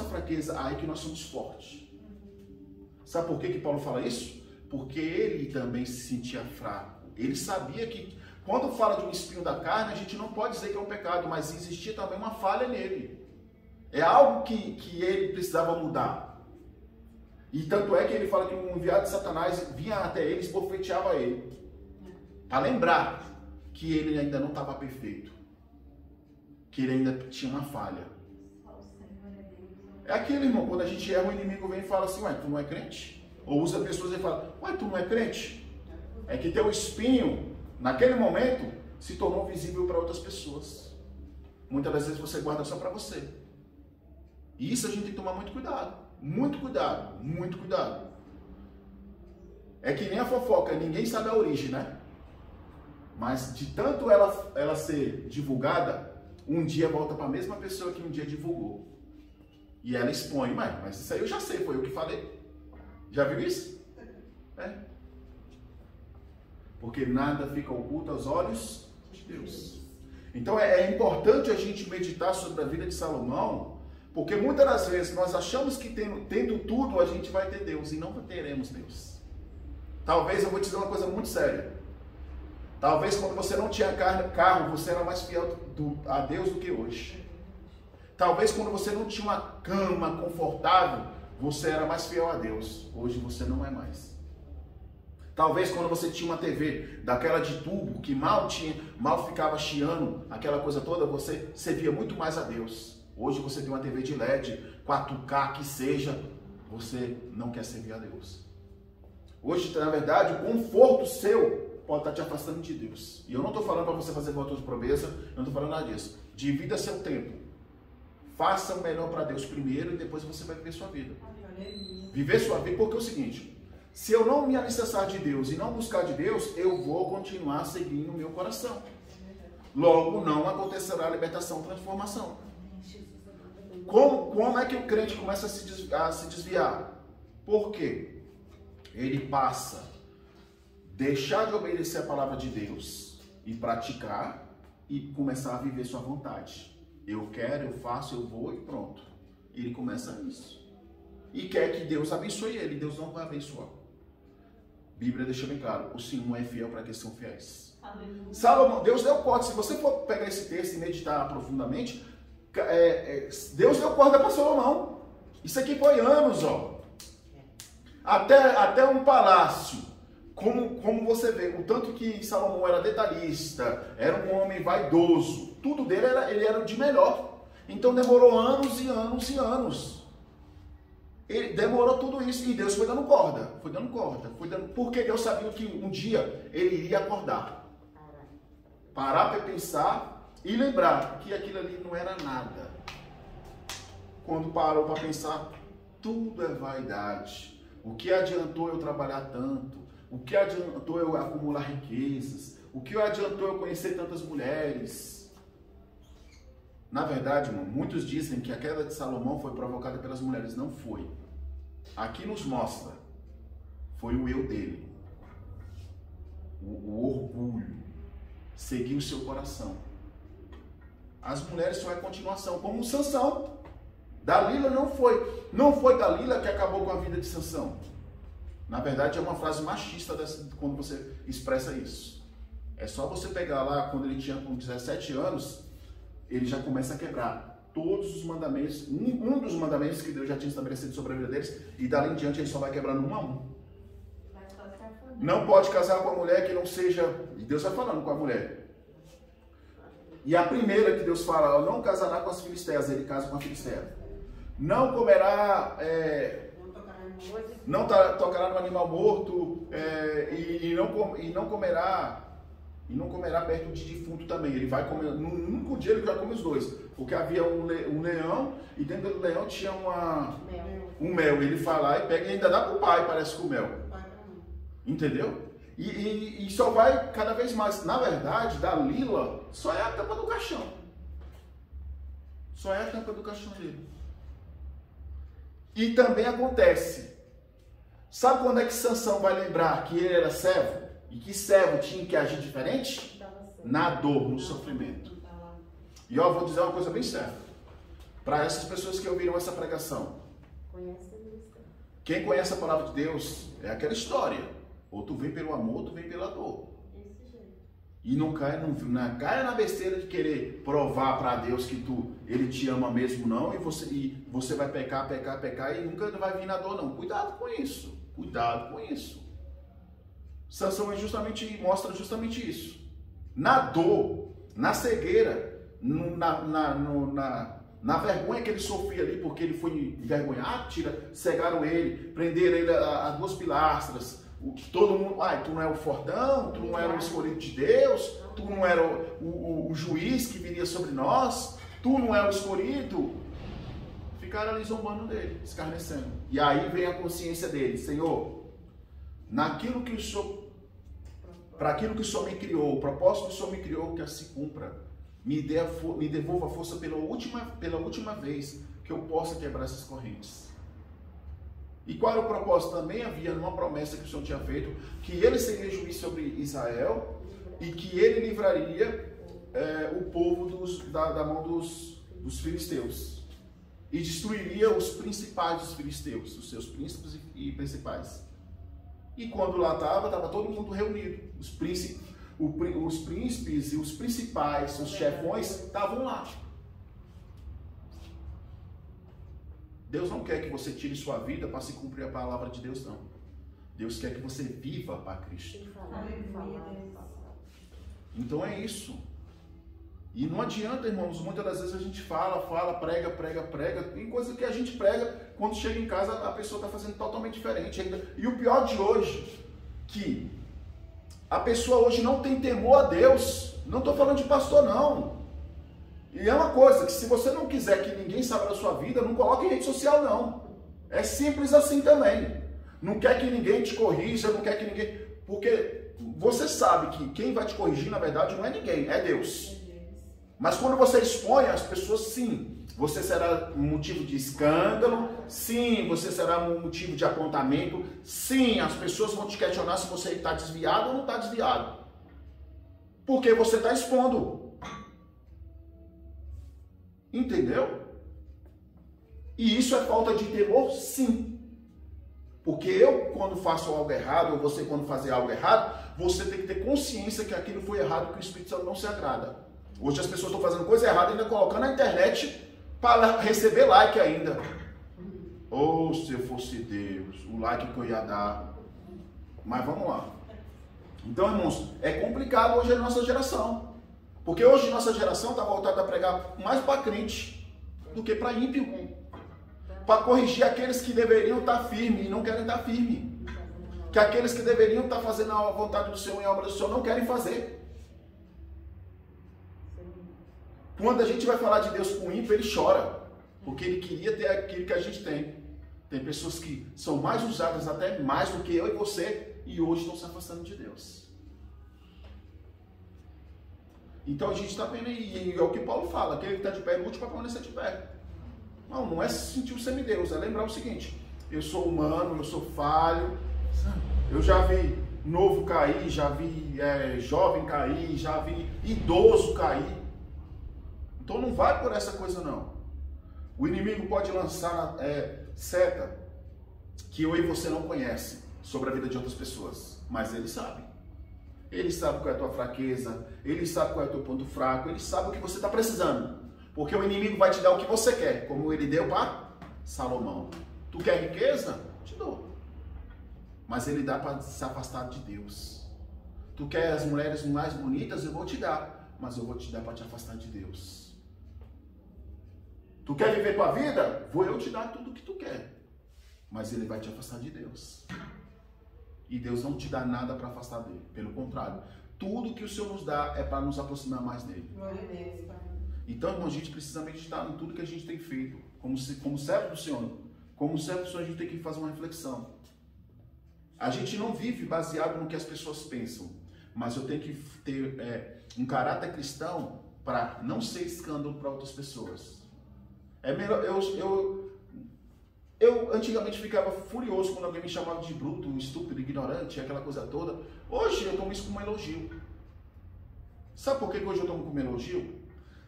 fraqueza, aí que nós somos fortes. Sabe por que Paulo fala isso? Porque ele também se sentia fraco. Ele sabia que, quando fala de um espinho da carne, a gente não pode dizer que é um pecado, mas existia também uma falha nele. É algo que ele precisava mudar. E tanto é que ele fala que um enviado de Satanás vinha até ele e esbofeteava ele. Para lembrar que ele ainda não estava perfeito. Que ele ainda tinha uma falha. É aquilo, irmão, quando a gente erra, o inimigo vem e fala assim, ué, tu não é crente? Ou usa pessoas e fala, ué, tu não é crente? É que teu espinho, naquele momento, se tornou visível para outras pessoas. Muitas das vezes você guarda só para você. E isso a gente tem que tomar muito cuidado. Muito cuidado, muito cuidado. É que nem a fofoca, ninguém sabe a origem, né? Mas de tanto ela ser divulgada, um dia volta para a mesma pessoa que um dia divulgou. E ela expõe, mas isso aí eu já sei, foi eu que falei. Já viu isso? É. Porque nada fica oculto aos olhos de Deus. Então é importante a gente meditar sobre a vida de Salomão, porque muitas das vezes nós achamos que tendo tudo a gente vai ter Deus e não teremos Deus. Talvez, eu vou te dizer uma coisa muito séria. Talvez quando você não tinha carro, você era mais fiel a Deus do que hoje. Talvez quando você não tinha uma cama confortável, você era mais fiel a Deus. Hoje você não é mais. Talvez quando você tinha uma TV daquela de tubo, que mal ficava chiando, aquela coisa toda, você servia muito mais a Deus. Hoje você tem uma TV de LED, 4K, que seja, você não quer servir a Deus. Hoje, na verdade, o conforto seu pode estar te afastando de Deus. E eu não estou falando para você fazer votos de pobreza, eu não estou falando nada disso. Divida seu tempo. Faça o melhor para Deus primeiro e depois você vai viver sua vida. Viver sua vida, porque é o seguinte, se eu não me alicerçar de Deus e não buscar de Deus, eu vou continuar seguindo o meu coração. Logo, não acontecerá a libertação, transformação. Como é que o crente começa a se desviar? Por quê? Ele passa a deixar de obedecer a palavra de Deus e praticar e começar a viver sua vontade. Eu quero, eu faço, eu vou e pronto. Ele começa isso. E quer que Deus abençoe ele. Deus não vai abençoar. A Bíblia deixa bem claro, o Senhor é fiel para que são fiéis. Salomão, Deus deu corda. Se você for pegar esse texto e meditar profundamente, Deus deu corda para Salomão. Isso aqui foi anos, ó. Até um palácio. Como você vê, o tanto que Salomão era detalhista, era um homem vaidoso, tudo dele ele era o de melhor. Então demorou anos e anos e anos. Ele demorou tudo isso e Deus foi dando corda, porque Deus sabia que um dia ele iria acordar. Parar para pensar e lembrar que aquilo ali não era nada. Quando parou para pensar, tudo é vaidade. O que adiantou eu trabalhar tanto? O que adiantou eu acumular riquezas? O que adiantou eu conhecer tantas mulheres? Na verdade, irmão, muitos dizem que a queda de Salomão foi provocada pelas mulheres. Não foi. Aqui nos mostra. Foi o eu dele. O orgulho. Seguir o seu coração. As mulheres só é continuação. Como Sansão. Dalila não foi Dalila que acabou com a vida de Sansão. Na verdade, é uma frase machista quando você expressa isso. É só você pegar lá, quando ele tinha com 17 anos, ele já começa a quebrar todos os mandamentos, um dos mandamentos que Deus já tinha estabelecido sobre a vida deles, e dali em diante ele só vai quebrando um a um. Não pode casar com a mulher que não seja... E Deus vai falando com a mulher. E a primeira que Deus fala, não casará com as filisteias, ele casa com a filisteia. Não comerá... não tocará no animal morto e não comerá perto de defunto também. Ele vai comer, no único dia ele já come os dois, porque havia um leão e dentro do leão tinha um mel. Ele vai lá e pega e ainda dá pro pai, parece com o mel. Entendeu? E só vai cada vez mais. Na verdade, Dalila só é a tampa do caixão. Só é a tampa do caixão dele. E também acontece. Sabe quando é que Sansão vai lembrar que ele era servo? E que servo tinha que agir diferente? Na dor, no sofrimento. E eu vou dizer uma coisa bem séria. Para essas pessoas que ouviram essa pregação. Quem conhece a palavra de Deus é aquela história. Ou tu vem pelo amor, ou tu vem pela dor. E não caia na besteira de querer provar para Deus que Ele te ama mesmo, não. E você vai pecar e nunca vai vir na dor, não. Cuidado com isso. Cuidado com isso. Sansão mostra justamente isso. Na dor, na cegueira, na vergonha que ele sofria ali, porque ele foi envergonhado, cegaram ele, prenderam ele a 2 pilastras. Todo mundo, tu não é o fortão, tu não era o escolhido de Deus, tu não era o juiz que viria sobre nós, tu não é o escolhido. Ficaram ali zombando dele, escarnecendo. E aí vem a consciência dele: Senhor, para aquilo que o Senhor me criou, o propósito que o Senhor me criou, que assim cumpra. Me devolva a força pela última vez que eu possa quebrar essas correntes. E qual era o propósito? Também havia uma promessa que o Senhor tinha feito, que ele seria juiz sobre Israel e que ele livraria o povo da mão dos filisteus. E destruiria os principais dos filisteus, os seus príncipes e principais. E quando lá estava todo mundo reunido. Os príncipes e os principais, os chefões, estavam lá. Deus não quer que você tire sua vida para se cumprir a palavra de Deus, não. Deus quer que você viva para Cristo. Então é isso. E não adianta, irmãos, muitas das vezes a gente fala, prega. Tem coisa que a gente prega, quando chega em casa a pessoa está fazendo totalmente diferente. E o pior de hoje, que a pessoa hoje não tem temor a Deus. Não estou falando de pastor, não. E é uma coisa, que se você não quiser que ninguém saiba da sua vida, não coloque em rede social, não. É simples assim também. Não quer que ninguém te corrija, não quer que ninguém... Porque você sabe que quem vai te corrigir, na verdade, não é ninguém, é Deus. Mas quando você expõe as pessoas, sim, você será um motivo de escândalo, sim, você será um motivo de apontamento, sim, as pessoas vão te questionar se você está desviado ou não está desviado. Porque você está expondo. Entendeu? E isso é falta de temor, sim. Porque eu, quando faço algo errado, ou você, quando fazer algo errado, você tem que ter consciência que aquilo foi errado, que o Espírito Santo não se agrada. Hoje as pessoas estão fazendo coisa errada, ainda colocando na internet para receber like ainda. Oh, se eu fosse Deus, o like que eu ia dar. Mas vamos lá. Então, irmãos, é complicado hoje a nossa geração. Porque hoje nossa geração está voltada a pregar mais para crente do que para ímpio. Para corrigir aqueles que deveriam estar firmes e não querem estar firmes. Que aqueles que deveriam estar fazendo a vontade do Senhor e a obra do Senhor não querem fazer. Quando a gente vai falar de Deus com o ímpio, ele chora. Porque ele queria ter aquilo que a gente tem. Tem pessoas que são mais usadas até mais do que eu e você e hoje estão se afastando de Deus. Então a gente está vendo aí, e é o que Paulo fala, aquele que está de pé lute para permanecer de pé. Não é sentir o semideus, é lembrar o seguinte: eu sou humano, eu sou falho, eu já vi novo cair, já vi jovem cair, já vi idoso cair. Então não vai por essa coisa não. O inimigo pode lançar seta que eu e você não conhece sobre a vida de outras pessoas, mas ele sabe. Ele sabe qual é a tua fraqueza, ele sabe qual é o teu ponto fraco, ele sabe o que você está precisando. Porque o inimigo vai te dar o que você quer, como ele deu para Salomão. Tu quer riqueza? Te dou. Mas ele dá para se afastar de Deus. Tu quer as mulheres mais bonitas? Eu vou te dar. Mas eu vou te dar para te afastar de Deus. Tu quer viver tua vida? Vou eu te dar tudo o que tu quer. Mas ele vai te afastar de Deus. E Deus não te dá nada para afastar dele. Pelo contrário, tudo que o Senhor nos dá é para nos aproximar mais dele. Então, irmão, a gente precisa meditar em tudo que a gente tem feito. Como servo do Senhor. Como servo do Senhor, a gente tem que fazer uma reflexão. A gente não vive baseado no que as pessoas pensam. Mas eu tenho que ter um caráter cristão para não ser escândalo para outras pessoas. É melhor Eu antigamente ficava furioso quando alguém me chamava de bruto, estúpido, ignorante, aquela coisa toda. Hoje eu tomo isso como um elogio. Sabe por que hoje eu tomo como elogio?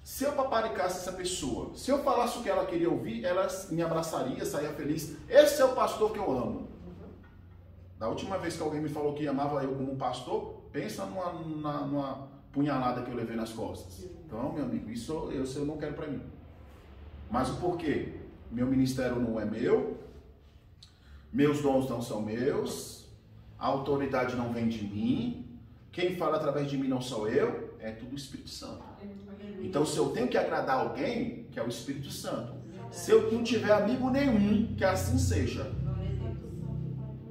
Se eu paparicasse essa pessoa, se eu falasse o que ela queria ouvir, ela me abraçaria, saía feliz. Esse é o pastor que eu amo. Da última vez que alguém me falou que amava eu como um pastor, pensa numa punhalada que eu levei nas costas. Então, meu amigo, isso eu não quero para mim. Mas o porquê? Meu ministério não é meu, meus dons não são meus, a autoridade não vem de mim, quem fala através de mim não sou eu, é tudo o Espírito Santo. Então, se eu tenho que agradar alguém, que é o Espírito Santo, se eu não tiver amigo nenhum, que assim seja.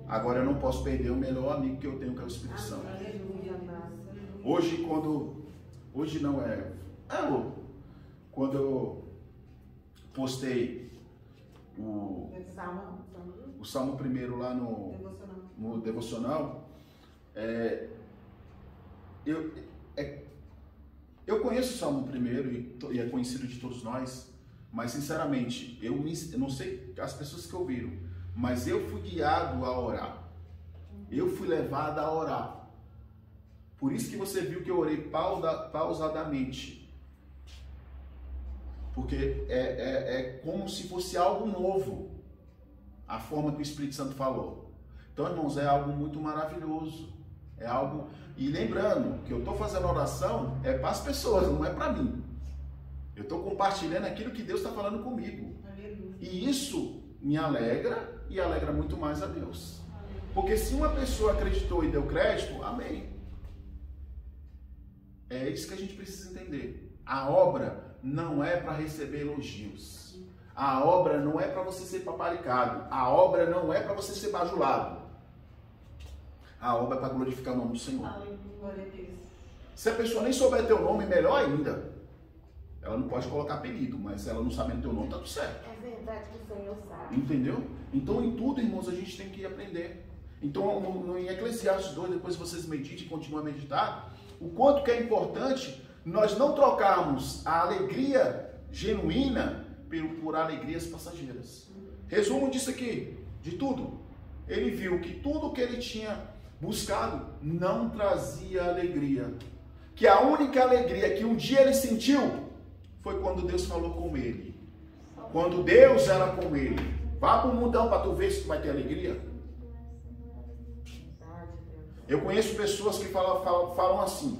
Agora eu não posso perder o melhor amigo que eu tenho, que é o Espírito Santo. Hoje, quando eu postei o Salmo 1 lá no devocional, eu conheço o Salmo 1 e é conhecido de todos nós, mas sinceramente, eu não sei as pessoas que ouviram, mas eu fui guiado a orar. Eu fui levado a orar. Por isso que você viu que eu orei pausadamente. Porque é como se fosse algo novo. A forma que o Espírito Santo falou. Então, irmãos, é algo muito maravilhoso. É algo... E lembrando que eu estou fazendo oração é para as pessoas, não é para mim. Eu estou compartilhando aquilo que Deus está falando comigo. E isso me alegra e alegra muito mais a Deus. Porque se uma pessoa acreditou e deu crédito, amém. É isso que a gente precisa entender. A obra não é para receber elogios. A obra não é para você ser paparicado. A obra não é para você ser bajulado. A obra é para glorificar o nome do Senhor. Se a pessoa nem souber teu nome, melhor ainda. Ela não pode colocar apelido, mas se ela não sabe teu nome, tá tudo certo. É verdade que o Senhor sabe. Entendeu? Então, em tudo, irmãos, a gente tem que aprender. Então, em Eclesiastes 2, depois vocês meditem e continuem a meditar, o quanto que é importante nós não trocarmos a alegria genuína por alegrias passageiras. Resumo disso aqui, de tudo. Ele viu que tudo que ele tinha buscado não trazia alegria. Que a única alegria que um dia ele sentiu foi quando Deus falou com ele. Quando Deus era com ele. Vá para o mundão para tu ver se tu vai ter alegria. Eu conheço pessoas que falam assim: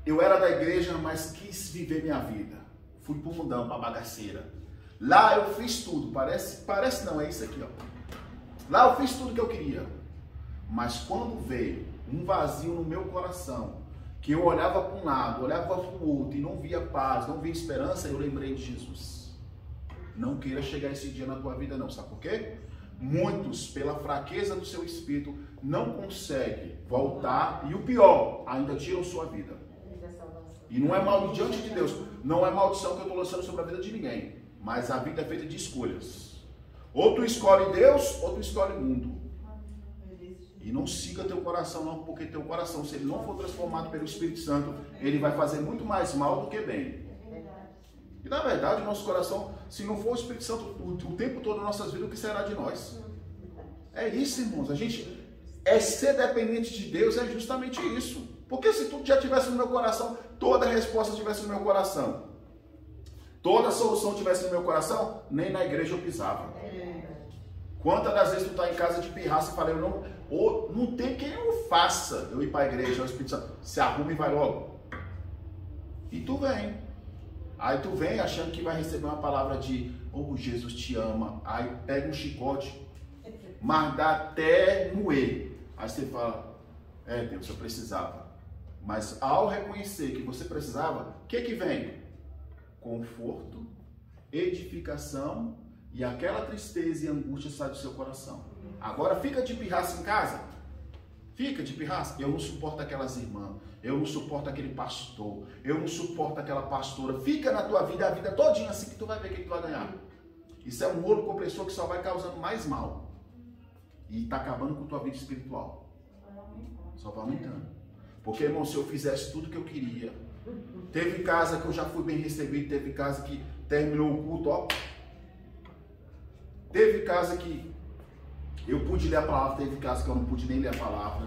eu era da igreja, mas quis viver minha vida. Fui para o mundão, para a bagaceira. Lá eu fiz tudo. Parece não, é isso aqui, ó. Lá eu fiz tudo que eu queria. Mas quando veio um vazio no meu coração, que eu olhava para um lado, olhava para o outro e não via paz, não via esperança, eu lembrei de Jesus. Não queira chegar esse dia na tua vida não, sabe por quê? Muitos, pela fraqueza do seu espírito, não conseguem voltar e o pior, ainda tiram sua vida. E não é mal diante de Deus, não é maldição que eu estou lançando sobre a vida de ninguém, mas a vida é feita de escolhas. Ou tu escolhe Deus, ou tu escolhe o mundo. E não siga teu coração não, porque teu coração, se ele não for transformado pelo Espírito Santo, ele vai fazer muito mais mal do que bem. E na verdade, o nosso coração, se não for o Espírito Santo o tempo todo nas nossas vidas, o que será de nós? É isso, irmãos. A gente ser dependente de Deus é justamente isso. Porque se tudo já estivesse no meu coração, toda a resposta estivesse no meu coração, toda a solução estivesse no meu coração, nem na igreja eu pisava. Quantas das vezes tu está em casa de pirraça e fala, não tem quem eu faça eu ir para a igreja, o Espírito Santo se arruma e vai logo. E tu vem. Aí tu vem achando que vai receber uma palavra de, oh, Jesus te ama. Aí pega um chicote, mas dá até moer. Aí você fala, Deus, eu precisava. Mas ao reconhecer que você precisava, o que vem? Conforto, edificação e aquela tristeza e angústia sai do seu coração. Agora fica de pirraça em casa. Fica de pirraça. Eu não suporto aquelas irmãs. Eu não suporto aquele pastor. Eu não suporto aquela pastora. Fica na tua vida a vida todinha assim que tu vai ver o que tu vai ganhar. Isso é um rolo compressor que só vai causando mais mal. E está acabando com tua vida espiritual. Só vai aumentando. Porque, irmão, se eu fizesse tudo que eu queria. Teve casa que eu já fui bem recebido. Teve casa que terminou o culto, ó. Teve casa que eu pude ler a palavra, teve casa que eu não pude nem ler a palavra.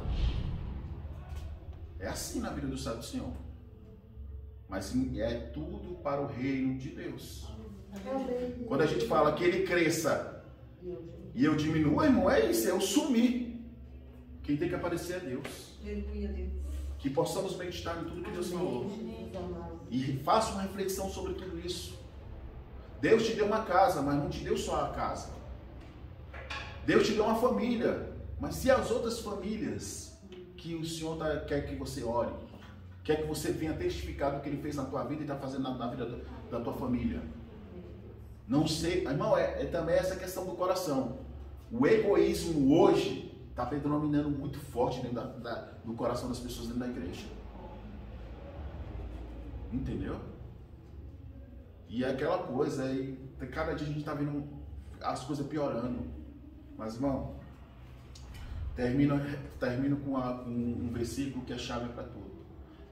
É assim na vida do Santo Senhor. Mas é tudo para o reino de Deus. Quando a gente fala que ele cresça e eu diminua, irmão, é isso, é eu sumir. Quem tem que aparecer é Deus. Que possamos meditar em tudo que Deus falou. E faça uma reflexão sobre tudo isso. Deus te deu uma casa, mas não te deu só a casa. Deus te deu uma família, mas e as outras famílias que o Senhor quer que você ore? Quer que você venha testificar do que Ele fez na tua vida e está fazendo na vida da tua família? Não sei, irmão, também essa questão do coração. O egoísmo hoje está predominando muito forte dentro do coração das pessoas dentro da igreja. Entendeu? E é aquela coisa, aí cada dia a gente está vendo as coisas piorando. Mas, irmão, termino com um versículo que é chave para tudo.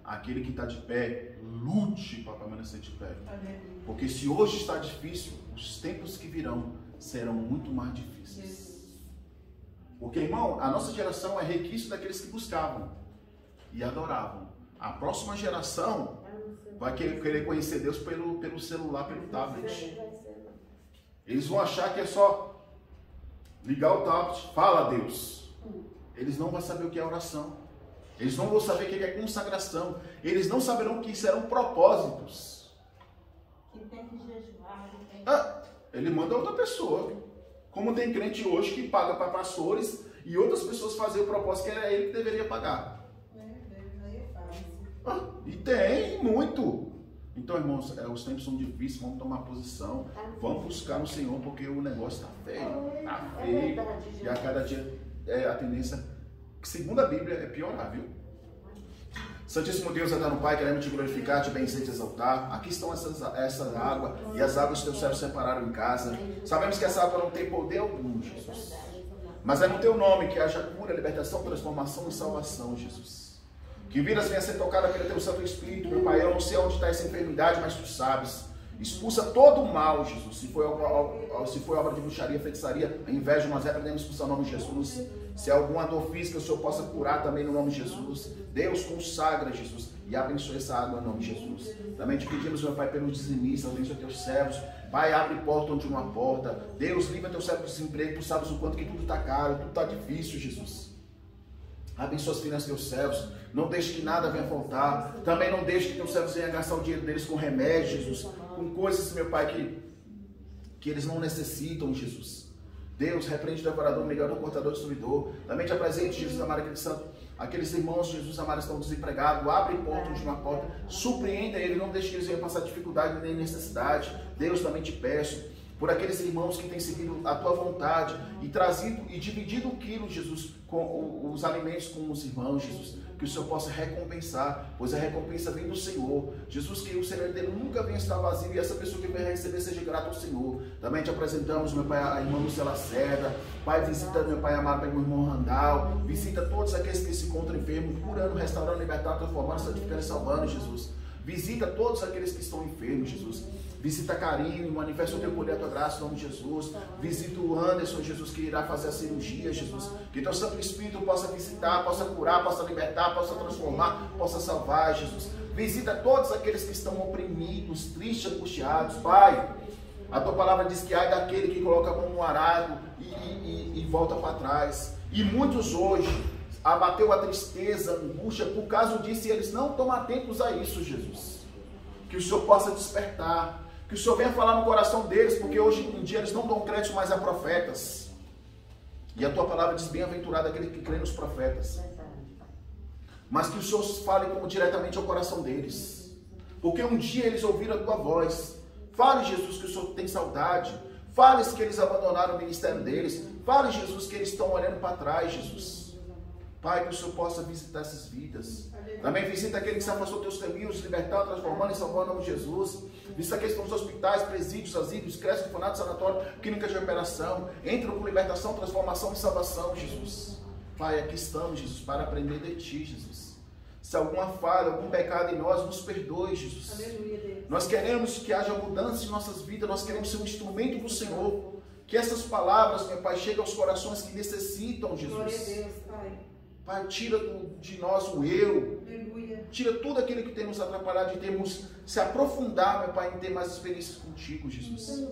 Aquele que está de pé, lute para permanecer de pé. Porque se hoje está difícil, os tempos que virão serão muito mais difíceis. Porque, irmão, a nossa geração é requisito daqueles que buscavam e adoravam. A próxima geração vai querer conhecer Deus pelo celular, pelo tablet. Eles vão achar que é só ligar o tablet, fala a Deus. Eles não vão saber o que é oração. Eles não vão saber o que é consagração. Eles não saberão que serão propósitos. Que tem que jejuar. Ele manda outra pessoa. Como tem crente hoje que paga para pastores e outras pessoas fazem o propósito que era ele que deveria pagar. E tem muito. Então, irmãos, os tempos são difíceis, vamos tomar posição, vamos buscar no Senhor, porque o negócio está feio, está feio. E a cada dia a tendência, segundo a Bíblia, é piorar, viu? Santíssimo Deus, eterno Pai, queremos te glorificar, te bendizer, te exaltar. Aqui estão essas águas, e as águas que teus céus separaram em casa. Sabemos que essa água não tem poder algum, Jesus. Mas é no teu nome que haja cura, libertação, transformação e salvação, Jesus. Que vidas venha ser tocada pelo teu Santo Espírito, meu Pai. Eu não sei onde está essa enfermidade, mas tu sabes. Expulsa todo o mal, Jesus. Se foi obra de bruxaria, feitiçaria, inveja, nós repreendemos expulsar o nome de Jesus. Se é alguma dor física, o Senhor possa curar também no nome de Jesus. Deus consagra, Jesus, e abençoe essa água no nome de Jesus. Também te pedimos, meu Pai, pelos dizimistas, abençoe teus servos. Pai, abre porta onde não há porta. Deus, livra teu servo do desemprego. Tu sabes o quanto que tudo está caro, tudo está difícil, Jesus. Abençoa as finanças dos teus servos. Não deixe que nada venha faltar. Também não deixe que teus servos venham gastar o dinheiro deles com remédios, Jesus. Com coisas, meu Pai, que eles não necessitam, Jesus. Deus, repreende o devorador, o ligador, o cortador, o destruidor. Também te apresente, Jesus amado, aqueles irmãos, Jesus amado, estão desempregados. Abre porta onde não há porta. Surpreenda ele, não deixe que eles venham passar dificuldade nem necessidade. Deus, também te peço por aqueles irmãos que têm seguido a tua vontade e trazido e dividido o quilo, Jesus, com os alimentos com os irmãos, Jesus, que o Senhor possa recompensar, pois a recompensa vem do Senhor. Jesus, que o Senhor dele nunca venha estar vazio e essa pessoa que venha receber seja grata ao Senhor. Também te apresentamos, meu Pai, a irmã Lúcia Lacerda. Pai, visita, meu Pai amado, meu irmão Randal. Visita todos aqueles que se encontram enfermos, curando, restaurando, libertando, transformando, santificando e salvando, Jesus. Visita todos aqueles que estão enfermos, Jesus. Visita Karine, manifesta o teu poder, a tua graça, em nome de Jesus. Visita o Anderson, Jesus, que irá fazer a cirurgia, Jesus. Que teu Santo Espírito possa visitar, possa curar, possa libertar, possa transformar, possa salvar, Jesus. Visita todos aqueles que estão oprimidos, tristes, angustiados, Pai. A tua palavra diz que ai daquele que coloca a mão no arado e volta para trás. E muitos hoje abateu a tristeza, a angústia, por causa disso, e eles não estão atentos a isso, Jesus. Que o Senhor possa despertar, que o Senhor venha falar no coração deles, porque hoje em dia eles não dão crédito mais a profetas. E a tua palavra diz, bem-aventurado aquele que crê nos profetas. Mas que o Senhor fale como diretamente ao coração deles. Porque um dia eles ouviram a tua voz. Fale, Jesus, que o Senhor tem saudade. Fale que eles abandonaram o ministério deles. Fale, Jesus, que eles estão olhando para trás, Jesus. Pai, que o Senhor possa visitar essas vidas. Também visita aquele que se afastou dos teus caminhos, libertando, transformando e salvando o nome de Jesus. Visita aqueles que estão nos hospitais, presídios, asílios, creches, orfanatos, sanatórios, clínicas de operação. Entram com libertação, transformação e salvação, Jesus. Pai, aqui estamos, Jesus, para aprender de Ti, Jesus. Se alguma falha, algum pecado em nós, nos perdoe, Jesus. Aleluia, Deus. Nós queremos que haja mudança em nossas vidas, nós queremos ser um instrumento do Senhor. Que essas palavras, meu Pai, cheguem aos corações que necessitam, Jesus. Glória a Deus, Pai. Pai, tira de nós o eu. Aleluia. Tira tudo aquilo que tem nos atrapalhado de termos se aprofundar, meu Pai, em ter mais experiências contigo, Jesus.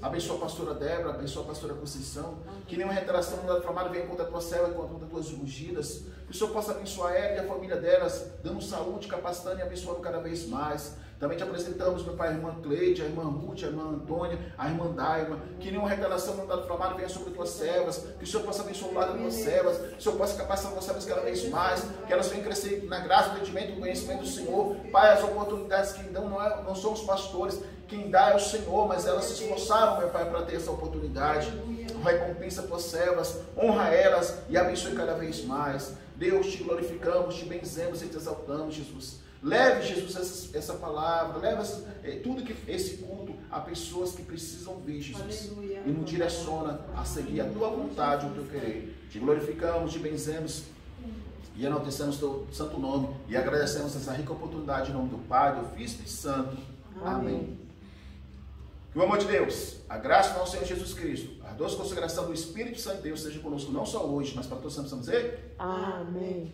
Abençoa a pastora Débora, abençoa a pastora Conceição. Que nenhuma reiteração do trabalho venha contra a tua serva e contra as tuas ungidas. Que o Senhor possa abençoar ela e a família delas, dando saúde, capacitando e abençoando cada vez mais. Também te apresentamos, meu Pai, a irmã Cleide, a irmã Ruth, a irmã Antônia, a irmã Daima. Que nenhuma revelação do trabalho venha sobre as tuas servas. Que o Senhor possa abençoar o lado das tuas servas. Que o Senhor possa capacitar as tuas servas cada vez mais. Que elas venham crescer na graça, no entendimento, no conhecimento do Senhor. Pai, as oportunidades que dão não são os pastores. Quem dá é o Senhor, mas elas se esforçaram, meu Pai, para ter essa oportunidade. Recompensa as tuas servas, honra elas e abençoe cada vez mais. Deus, te glorificamos, te benzemos e te exaltamos, Jesus. Leve, Jesus, essa palavra, leve tudo que esse culto a pessoas que precisam ver, Jesus. Aleluia. E nos direciona a seguir a tua vontade, o teu querer. Te glorificamos, te benzemos e enaltecemos teu santo nome e agradecemos essa rica oportunidade em nome do Pai, do Filho e do Espírito Santo. Amém. Que o amor de Deus, a graça do nosso Senhor Jesus Cristo, a doce consagração do Espírito Santo de Deus seja conosco não só hoje, mas para todos sempre dizer. Amém.